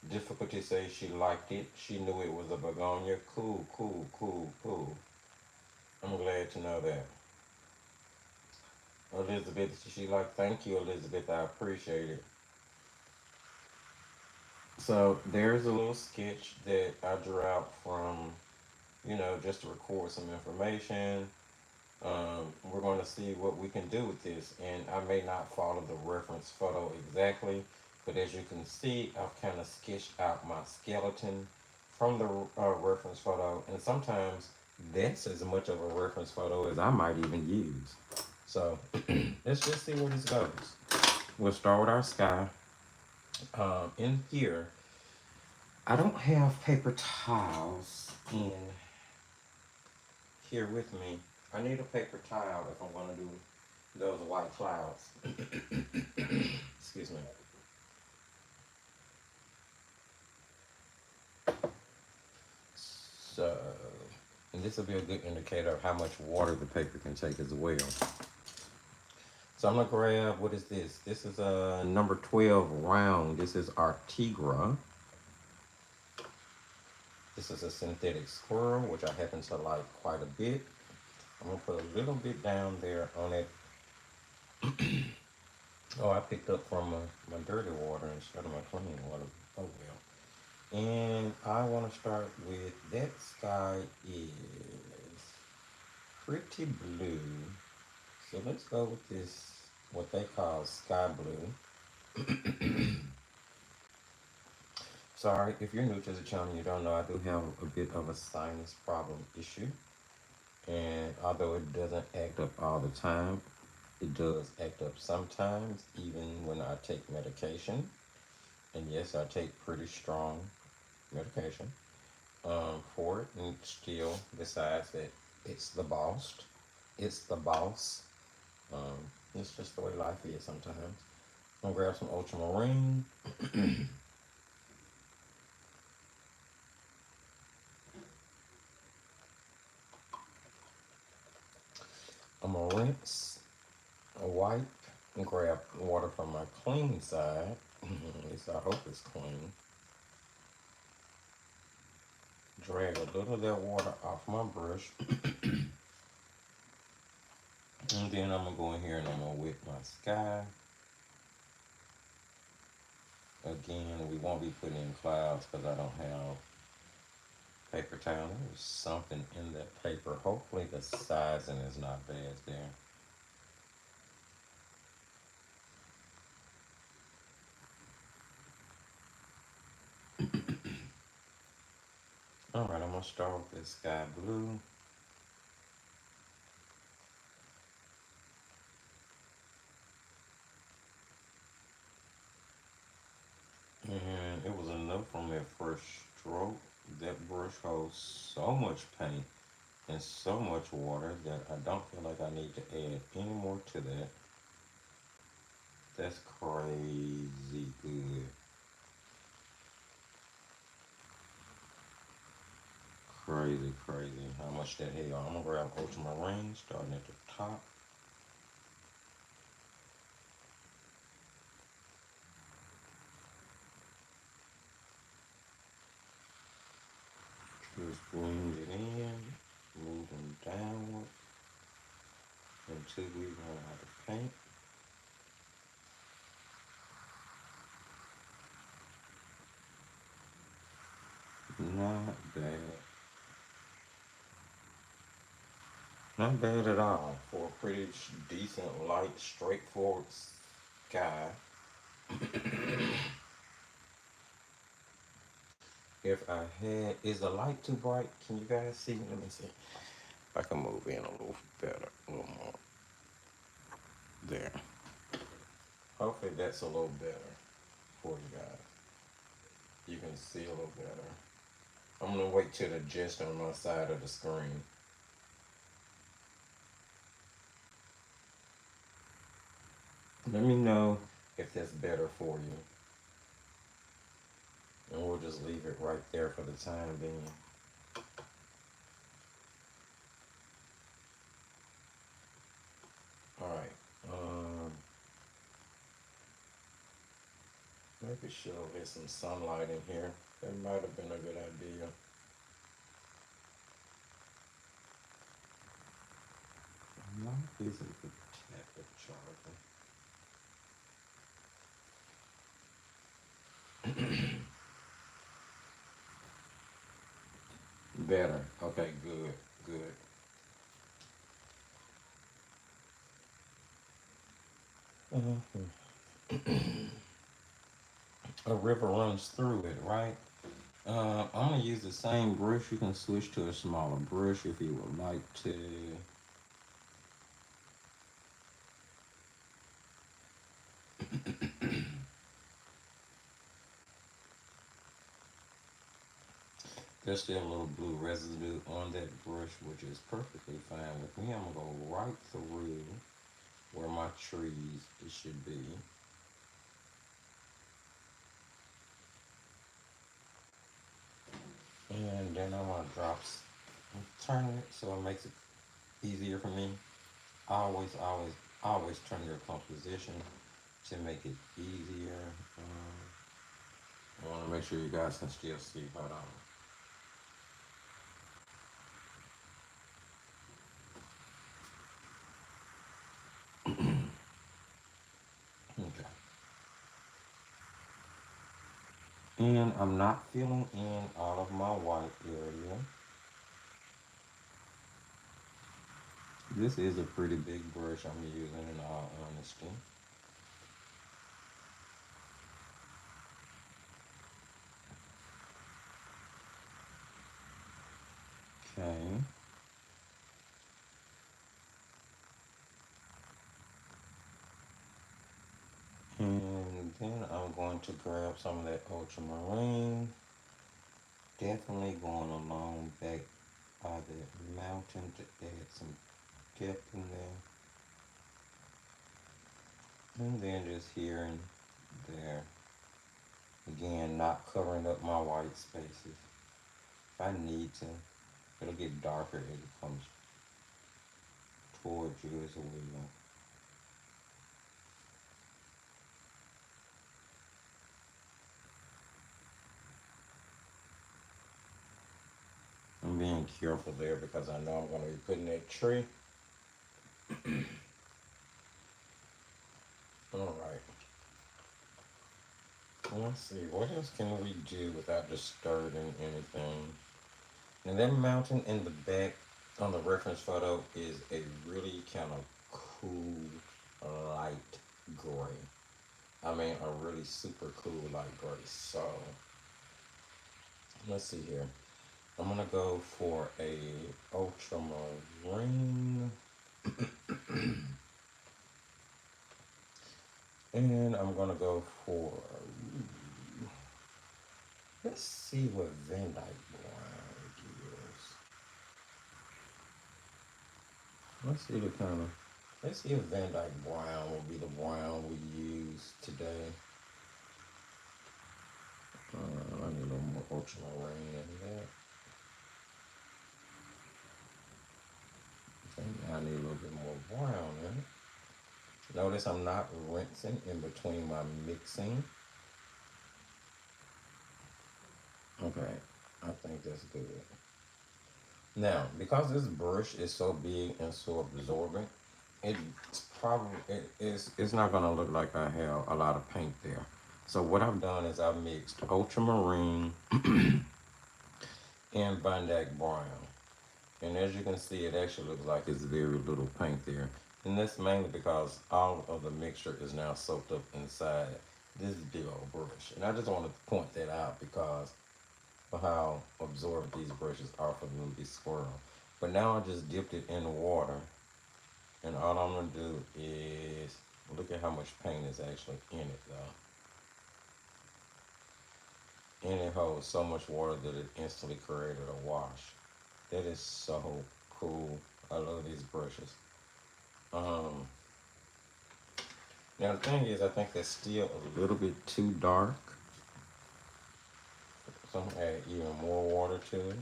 Difficulty says she liked it. She knew it was a begonia. Cool, cool, cool, cool. I'm glad to know that. Elizabeth, she like, thank you, Elizabeth. I appreciate it. So there's a little sketch that I drew out from, just to record some information. We're going to see what we can do with this, and I may not follow the reference photo exactly, but as you can see, I've kind of sketched out my skeleton from the reference photo, and sometimes that's as much of a reference photo as I might even use. So let's just see where this goes. We'll start with our sky. In here, I don't have paper towels in here with me. I need a paper towel if I'm going to do those white clouds. Excuse me. So, and this will be a good indicator of how much water the paper can take as well. So I'm gonna grab, what is this? This is a number 12 round. This is Artegra. This is a synthetic squirrel, which I happen to like quite a bit. I'm gonna put a little bit down there on it. Oh, I picked up from my dirty water instead of my clean water. Oh well. And I want to start with, that sky is pretty blue. So let's go with this, what they call sky blue. Sorry, if you're new to the channel, you don't know, I do have a bit of a sinus problem issue. And although it doesn't act up all the time, it does act up sometimes, even when I take medication. And yes, I take pretty strong medication for it, and still decides that it's the boss. It's the boss. It's just the way life is sometimes. I'm gonna grab some ultramarine. I'm gonna rinse, wipe, and grab water from my clean side. At least I hope it's clean. Drag a little of that water off my brush. And then I'm gonna go in here and I'm gonna wet my sky. Again, we won't be putting in clouds because I don't have paper towel. There's something in that paper. Hopefully the sizing is not bad there. Alright, I'm gonna start with this sky blue. first stroke. That brush holds so much paint and so much water that I don't feel like I need to add any more to that. That's crazy good. Crazy, crazy how much that hell. I'm gonna grab ultramarine starting at the top. Just bring it in, moving downward until we run out of paint. Not bad. Not bad at all for a pretty decent, light, straightforward sky. If I had, is the light too bright? Can you guys see? Let me see. If I can move in a little better, a little more. There. Hopefully that's a little better for you guys. You can see a little better. I'm gonna wait till it adjusts on my side of the screen. Let me know if that's better for you. And we'll just leave it right there for the time being. Alright. Maybe she'll get some sunlight in here. That might have been a good idea. Why isn't the tablet charging? Better. Okay, good, good. A river runs through it, right? I'm gonna use the same brush. You can switch to a smaller brush if you would like to. There's still a little blue residue on that brush, which is perfectly fine with me. I'm gonna go right through where my trees should be. And then I'm gonna turn it so it makes it easier for me. Always, always, always turn your composition to make it easier. I want to make sure you guys can still see. Hold on. Okay. And I'm not filling in all of my white area. This is a pretty big brush I'm using in all honesty. Okay. And then I'm going to grab some of that ultramarine. Definitely going along back by the mountain to add some depth in there. And then just here and there. Again, not covering up my white spaces. If I need to, it'll get darker as it comes towards you as well. I'm being careful there because I know I'm going to be putting that tree. Alright. Let's see, what else can we do without disturbing anything? And that mountain in the back on the reference photo is a really kind of cool light gray. I mean, a really super cool light gray. So, let's see here. I'm gonna go for a ultramarine. And I'm gonna go for Let's see what Van Dyke brown gives. Let's see the kind of. Let's see if Van Dyke brown will be the brown we use today. I need a little more ultramarine in that. I think I need a little bit more brown in it. Notice I'm not rinsing in between my mixing. Okay, I think that's good. Now, because this brush is so big and so absorbent, it's not gonna look like I have a lot of paint there. So what I've done is I've mixed ultramarine and Van Dyke brown. And as you can see, it actually looks like it's very little paint there. And that's mainly because all of the mixture is now soaked up inside this big old brush. And I just wanted to point that out because of how absorbent these brushes are for them to be swirled. But now I just dipped it in water. And all I'm going to do is look at how much paint is actually in it though. And it holds so much water that it instantly created a wash. That is so cool. I love these brushes. Um, Now the thing is, I think that's still a little bit too dark. So I'm gonna add even more water to it.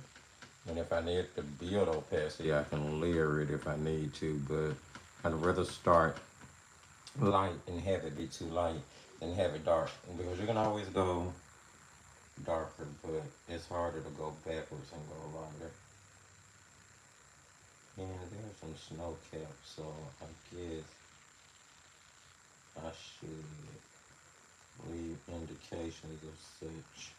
And if I need to build opacity, I can layer it if I need to. But I'd rather start light and have it be too light than have it dark. Because you can always go darker, but it's harder to go backwards and go lighter. And there's some snow caps, so I guess I should leave indications of such.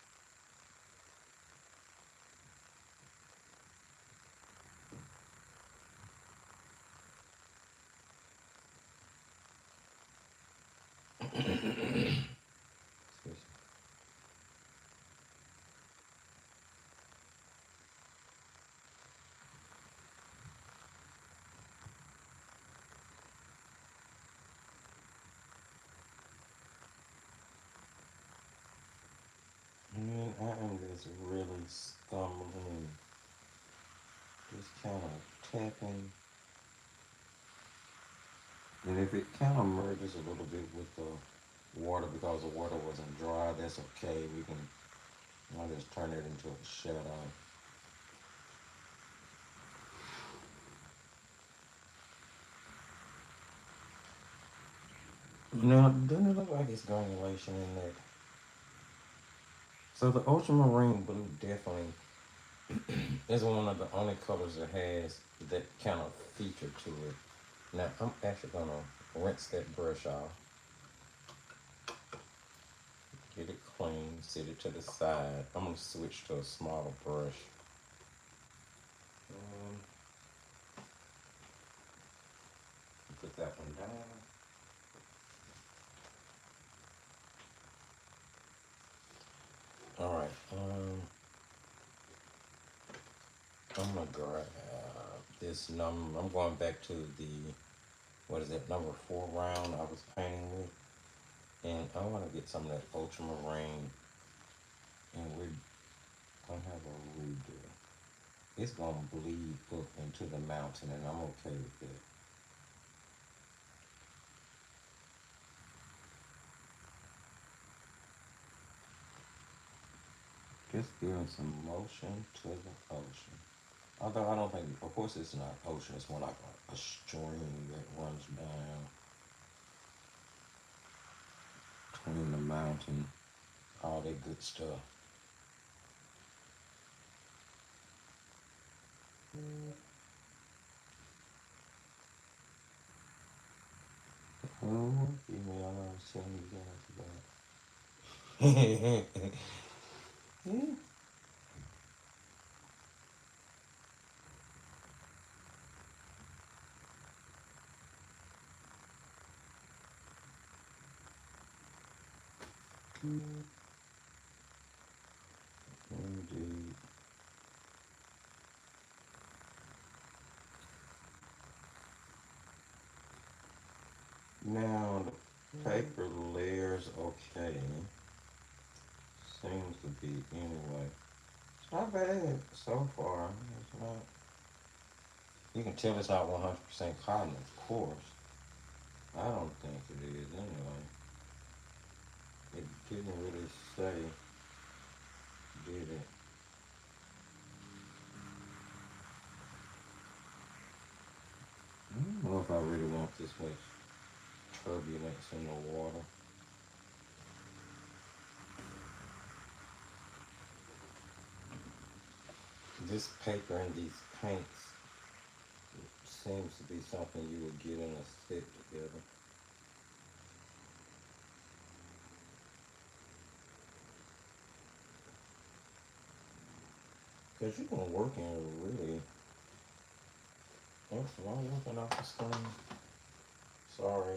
And I am just really stumbling, just kind of tapping. And if it kind of merges a little bit with the water because the water wasn't dry, that's okay. We can, I'll just turn it into a shadow. Now, doesn't it look like it's granulation in there? So the ultramarine blue definitely is one of the only colors that has that kind of feature to it. Now, I'm actually going to rinse that brush off. Get it clean, set it to the side. I'm going to switch to a smaller brush. Um, Put that one down. All right. I'm gonna grab this number. I'm going back to the what is that number 4 round I was painting with, and I want to get some of that ultramarine, and we're gonna have a redo. It's gonna bleed up into the mountain, and I'm okay with that. Just giving some motion to the ocean. Although I don't think, of course, it's not ocean. It's more like a stream that runs down between the mountain, all that good stuff. Oh, email I was telling you guys about. Indeed. Now the paper layers okay. Seems to be in not bad so far. It's not, you can tell it's not 100% cotton, of course. I don't think it is anyway. It didn't really say, did it? I don't know if I really want this much turbulence in the water. This paper and these paints seems to be something you would get in a set together. Because you can work in really. Oops, am I working off the screen? Sorry.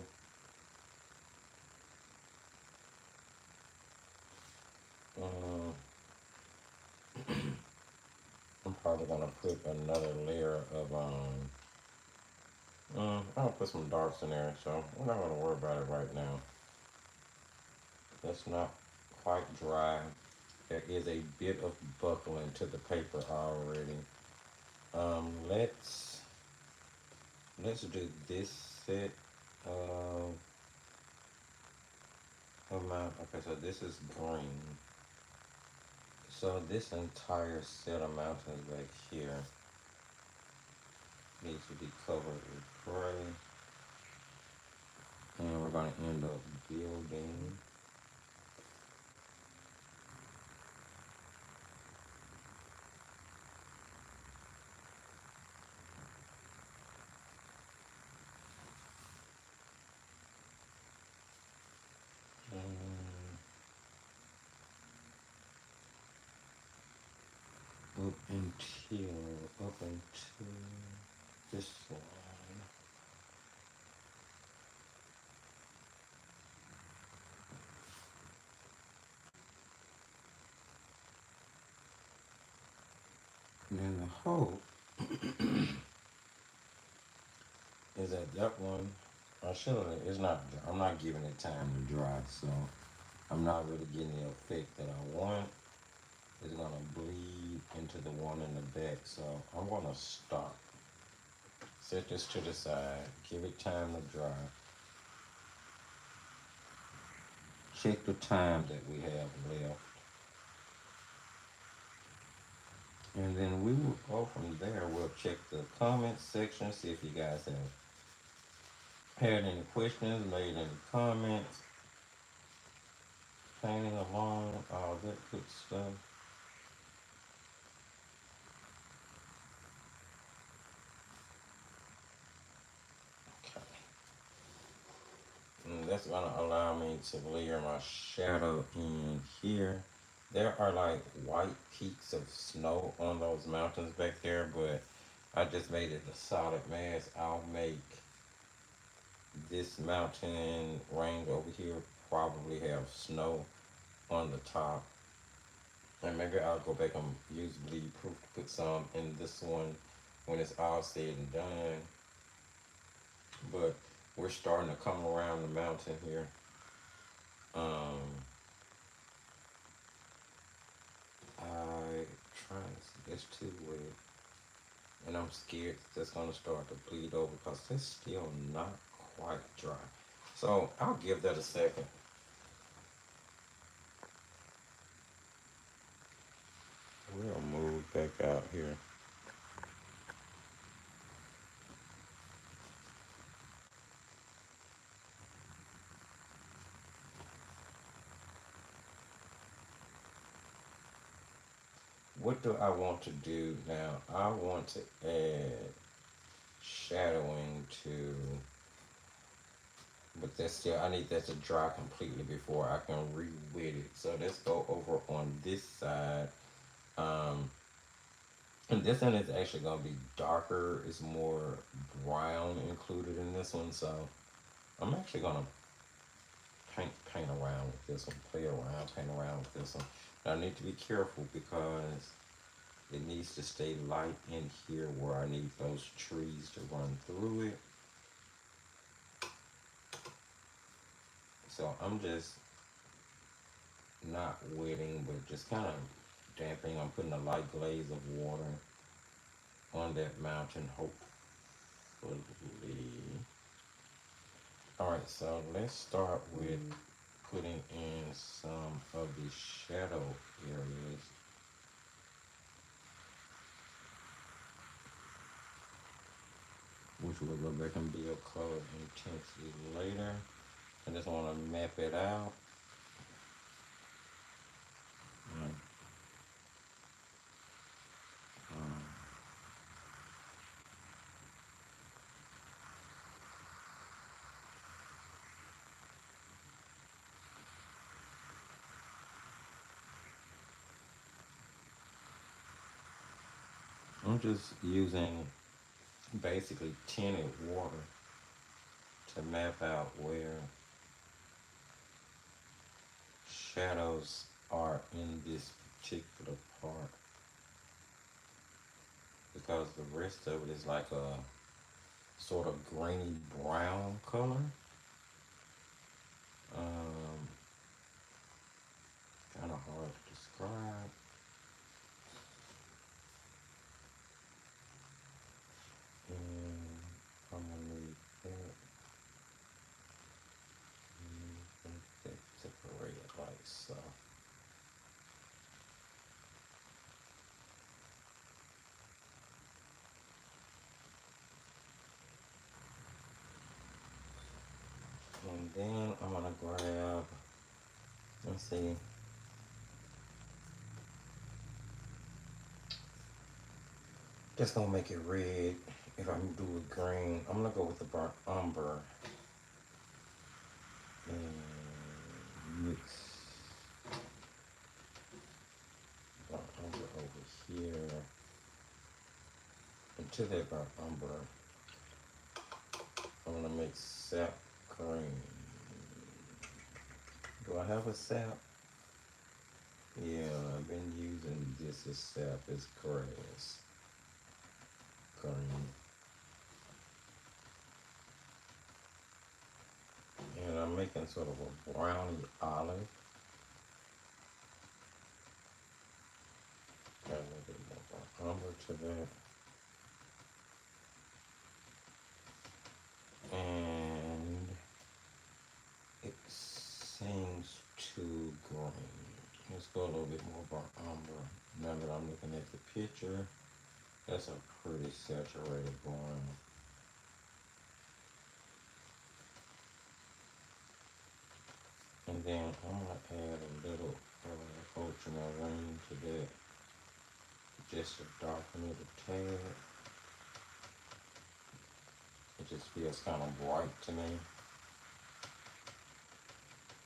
Um, I'm probably gonna put another layer of I'll put some darks in there, so we're not gonna worry about it right now. That's not quite dry. There is a bit of buckling to the paper already. Let's do this set of amount. Okay, so this is green. So this entire set of mountains back here needs to be covered with gray. And we're going to end up building up until this line. And then the hope is that that one, I should have, it's not, I'm not giving it time to dry, so I'm not really getting the effect that I want. It's gonna bleed into the one in the back, so I'm gonna stop. Set this to the side, give it time to dry. Check the time that we have left. And then we will go from there. We'll check the comments section, see if you guys have had any questions, made any comments, painting along, all that good stuff. Okay. And that's gonna allow me to layer my shadow in here. There are like white peaks of snow on those mountains back there, but I just made it a solid mass. I'll make this mountain range over here probably have snow on the top. And maybe I'll go back and use bleed proof to put some in this one when it's all said and done. But we're starting to come around the mountain here. Um, I trying to see, it's too wet. And I'm scared that's gonna start to bleed over because it's still not quite dry. So I'll give that a second. We'll move back out here. What do I want to do now? I want to add shadowing to, but that's still, I need that to dry completely before I can re-wet it. So let's go over on this side. Um, and this one is actually going to be darker. It's more brown included in this one. So I'm actually going to paint around with this one, play around, paint around with this one. Now I need to be careful because it needs to stay light in here where I need those trees to run through it. So I'm just not wetting, but just kind of damping. I'm putting a light glaze of water on that mountain, hopefully. Alright, so let's start with putting in some of the shadow areas, which will go back and build color intensity later. I just want to map it out. Mm. I'm just using basically tinted water to map out where shadows are in this particular part, because the rest of it is like a sort of grainy brown color. Um, kind of hard to describe. And I'm gonna need that. That separate it like so. And then I'm gonna grab, let's see, just gonna make it red. If I'm gonna do it green, I'm gonna go with the burnt umber and mix burnt umber over here into that burnt umber. I'm gonna make sap green. Do I have a sap? Yeah, I've been using this as sap as grass green. And I'm making sort of a browny olive. Add a little bit more umber to that. And it seems too green. Let's go a little bit more burnt umber. Now that I'm looking at the picture, that's a pretty saturated brown. And then I'm gonna add a little ultramarine to that, just to darken it a tad. It just feels kind of bright to me.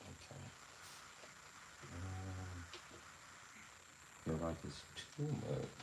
Okay. Feel like it's too much.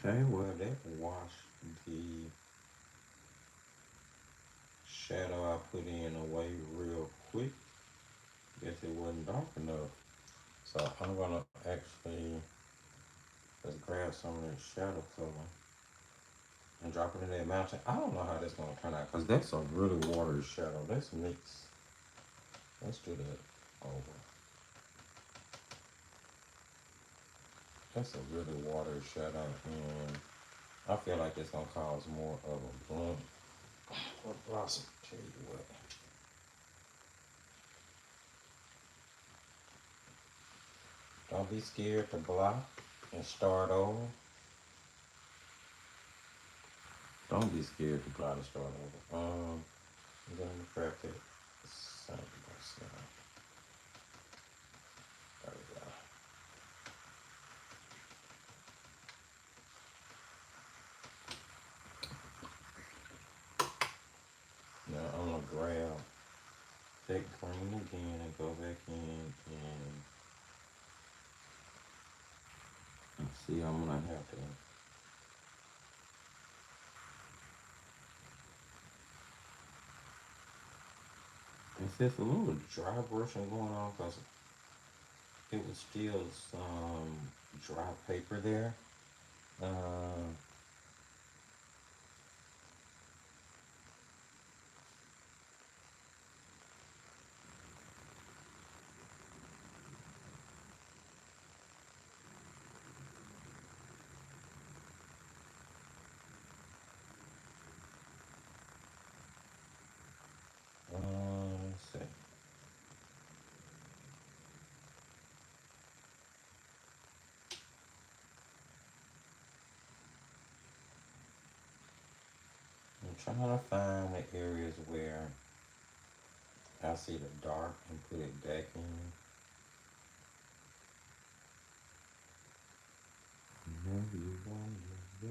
Okay, well that washed the shadow I put in away real quick. Guess it wasn't dark enough. So I'm gonna actually just grab some of that shadow color and drop it in that mountain. I don't know how that's gonna turn out because that's a really watery shadow. Let's mix. Let's do that over. That's a really watery shadow, and I feel like it's gonna cause more of a bloom or blossom. Tell you what. Don't be scared to block and start over. Don't be scared to blot and start over. I'm gonna grab that same stuff. There we go. Now I'm gonna grab that green again and go back in and see, I'm gonna have to. It's just a little dry brushing going on because it was still some dry paper there. Uh, let's see. I'm trying to find the areas where I see the dark and put it back in. Maybe one day.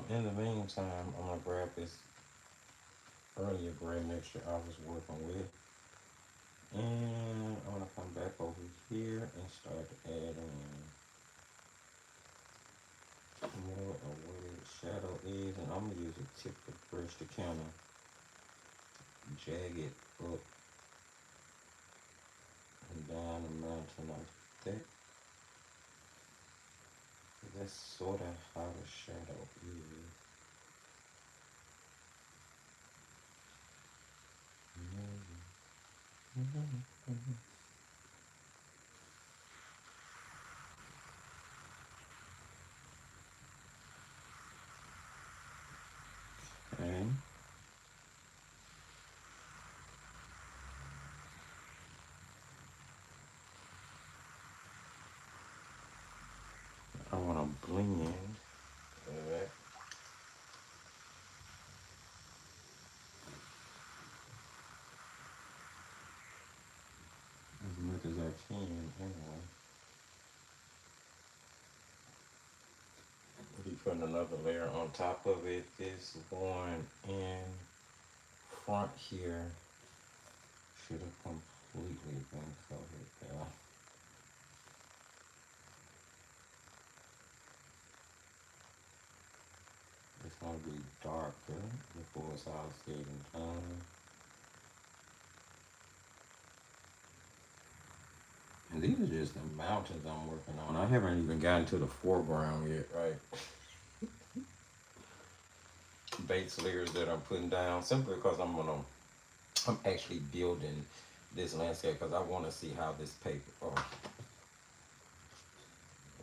In the meantime, I'm gonna grab this earlier gray mixture I was working with, and I'm gonna come back over here and start adding more of where the shadow is, and I'm gonna use a tip of brush to kind of jag it up and down the mountain like that. That's sort of how the shadow is. Okay. I want to blend that as much as I can anyway. Be putting another layer on top of it. This one in front here should have completely been covered there. It's going to be darker before it's all said and done. And these are just the mountains I'm working on. I haven't even gotten to the foreground yet, right? Base layers that I'm putting down simply because I'm actually building this landscape because I want to see how this paper. Oh,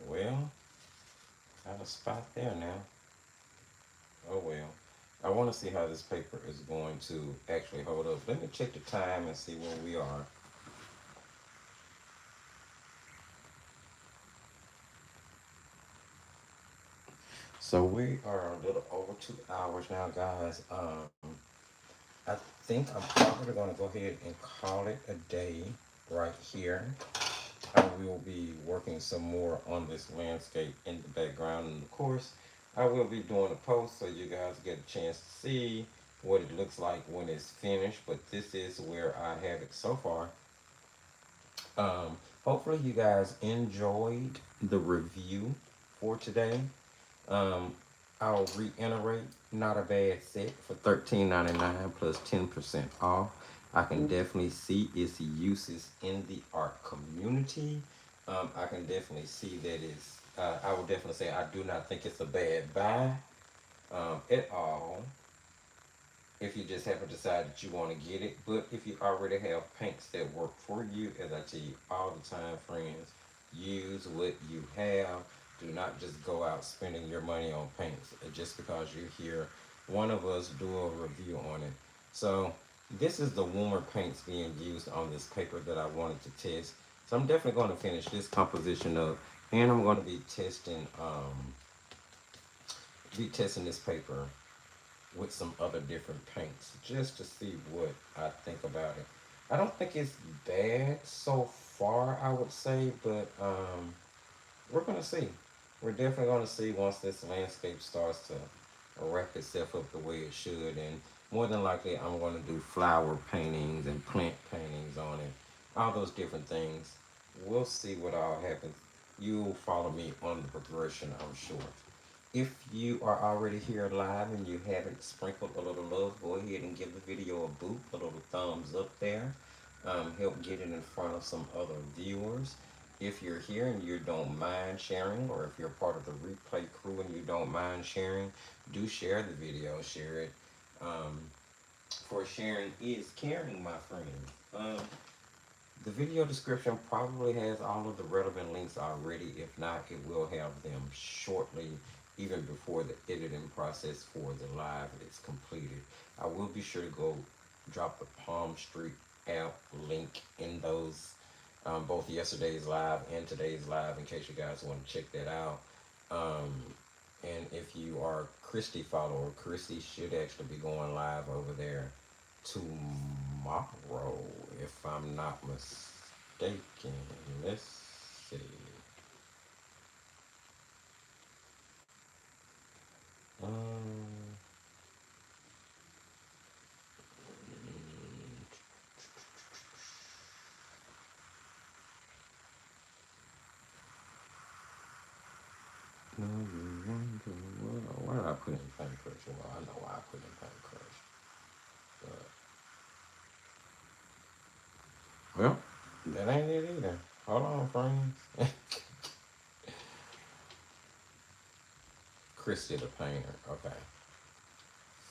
well, got a spot there now. Oh well. I want to see how this paper is going to actually hold up. Let me check the time and see where we are. So we are a little over 2 hours now, guys. I think I'm probably going to go ahead and call it a day right here. I will be working some more on this landscape in the background, and of course I will be doing a post so you guys get a chance to see what it looks like when it's finished, but this is where I have it so far. Hopefully you guys enjoyed the review for today. um, I'll reiterate, not a bad set for $13.99 plus 10% off. I can definitely see its uses in the art community. I can definitely see that it's, I would definitely say I do not think it's a bad buy at all. If you just haven't decided that you want to get it, but if you already have paints that work for you, as I tell you all the time, friends, use what you have. Do not just go out spending your money on paints just because you're here one of us do a review on it. So this is the Woomer paints being used on this paper that I wanted to test. So I'm definitely going to finish this composition up, and I'm going to be testing this paper with some other different paints just to see what I think about it. I don't think it's bad so far, I would say, but we're gonna see. We're definitely gonna see once this landscape starts to wrap itself up the way it should, and more than likely, I'm gonna do flower paintings and plant paintings on it, all those different things. We'll see what all happens. You'll follow me on the progression, I'm sure. If you are already here live and you haven't sprinkled a little love, go ahead and give the video a boot, a little thumbs up there. Help get it in front of some other viewers. If you're here and you don't mind sharing, or if you're part of the replay crew and you don't mind sharing, do share the video. Share it. Um, for sharing is caring, my friends. The video description probably has all of the relevant links already. If not, it will have them shortly, even before the editing process for the live is completed. I will be sure to go drop the Palm Street app link in those, both yesterday's live and today's live, in case you guys want to check that out. Um, and if you are Christy follower, Christy should actually be going live over there tomorrow, if I'm not mistaken. Let's see. Um, no, you wonder why did I put in Paint Crush? Well, I know why I put in Paint Crush. But, well, that ain't it either. Hold on, friends. Christy the painter. Okay.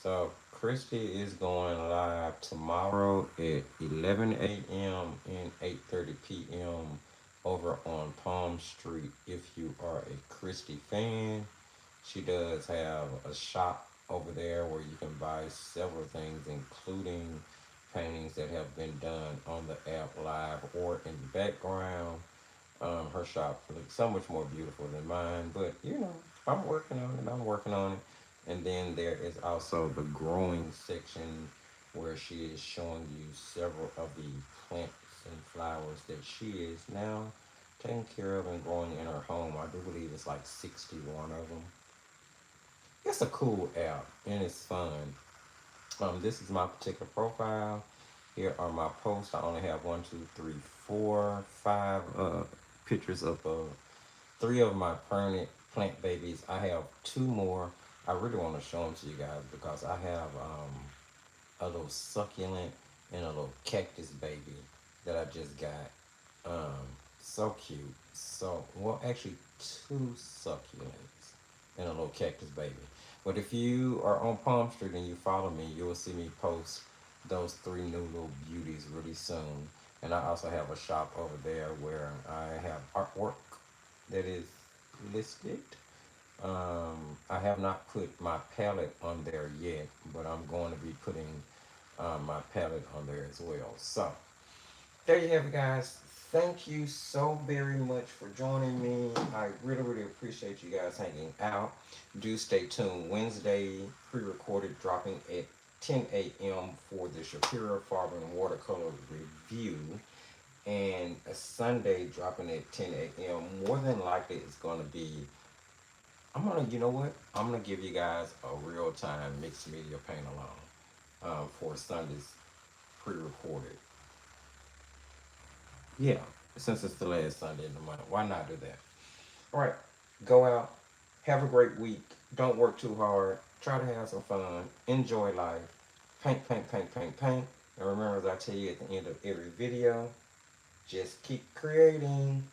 So Christy is going live tomorrow at 11 a.m. and 8:30 p.m. over on Palm Street. If you are a Christy fan, she does have a shop over there where you can buy several things, including paintings that have been done on the app live or in the background. Her shop looks so much more beautiful than mine, but you know, I'm working on it. I'm working on it. And then there is also the growing section where she is showing you several of the plants and flowers that she is now taking care of and growing in her home. I do believe it's like 61 of them. It's a cool app and it's fun. This is my particular profile. Here are my posts. I only have one, two, three, four, five pictures of three of my permanent plant babies. I have two more. I really want to show them to you guys because I have a little succulent and a little cactus baby that I just got. So cute. So, well, actually, two succulents and a little cactus baby. But if you are on Palm Street and you follow me, you will see me post those three new little beauties really soon. And I also have a shop over there where I have artwork that is listed. I have not put my palette on there yet, but I'm going to be putting my palette on there as well. So there you have it, guys. Thank you so very much for joining me. I really, really appreciate you guys hanging out. Do stay tuned. Wednesday, pre-recorded, dropping at 10 a.m. for the Shapiro Farben Watercolor Review. And a Sunday, dropping at 10 a.m. More than likely, it's going to be, you know what? I'm going to give you guys a real-time mixed media paint along for Sunday's pre-recorded. Yeah, since it's the last Sunday in the month, why not do that? All right, go out, have a great week. Don't work too hard. Try to have some fun. Enjoy life. Paint, paint, paint, paint, paint. And remember, as I tell you at the end of every video, just keep creating.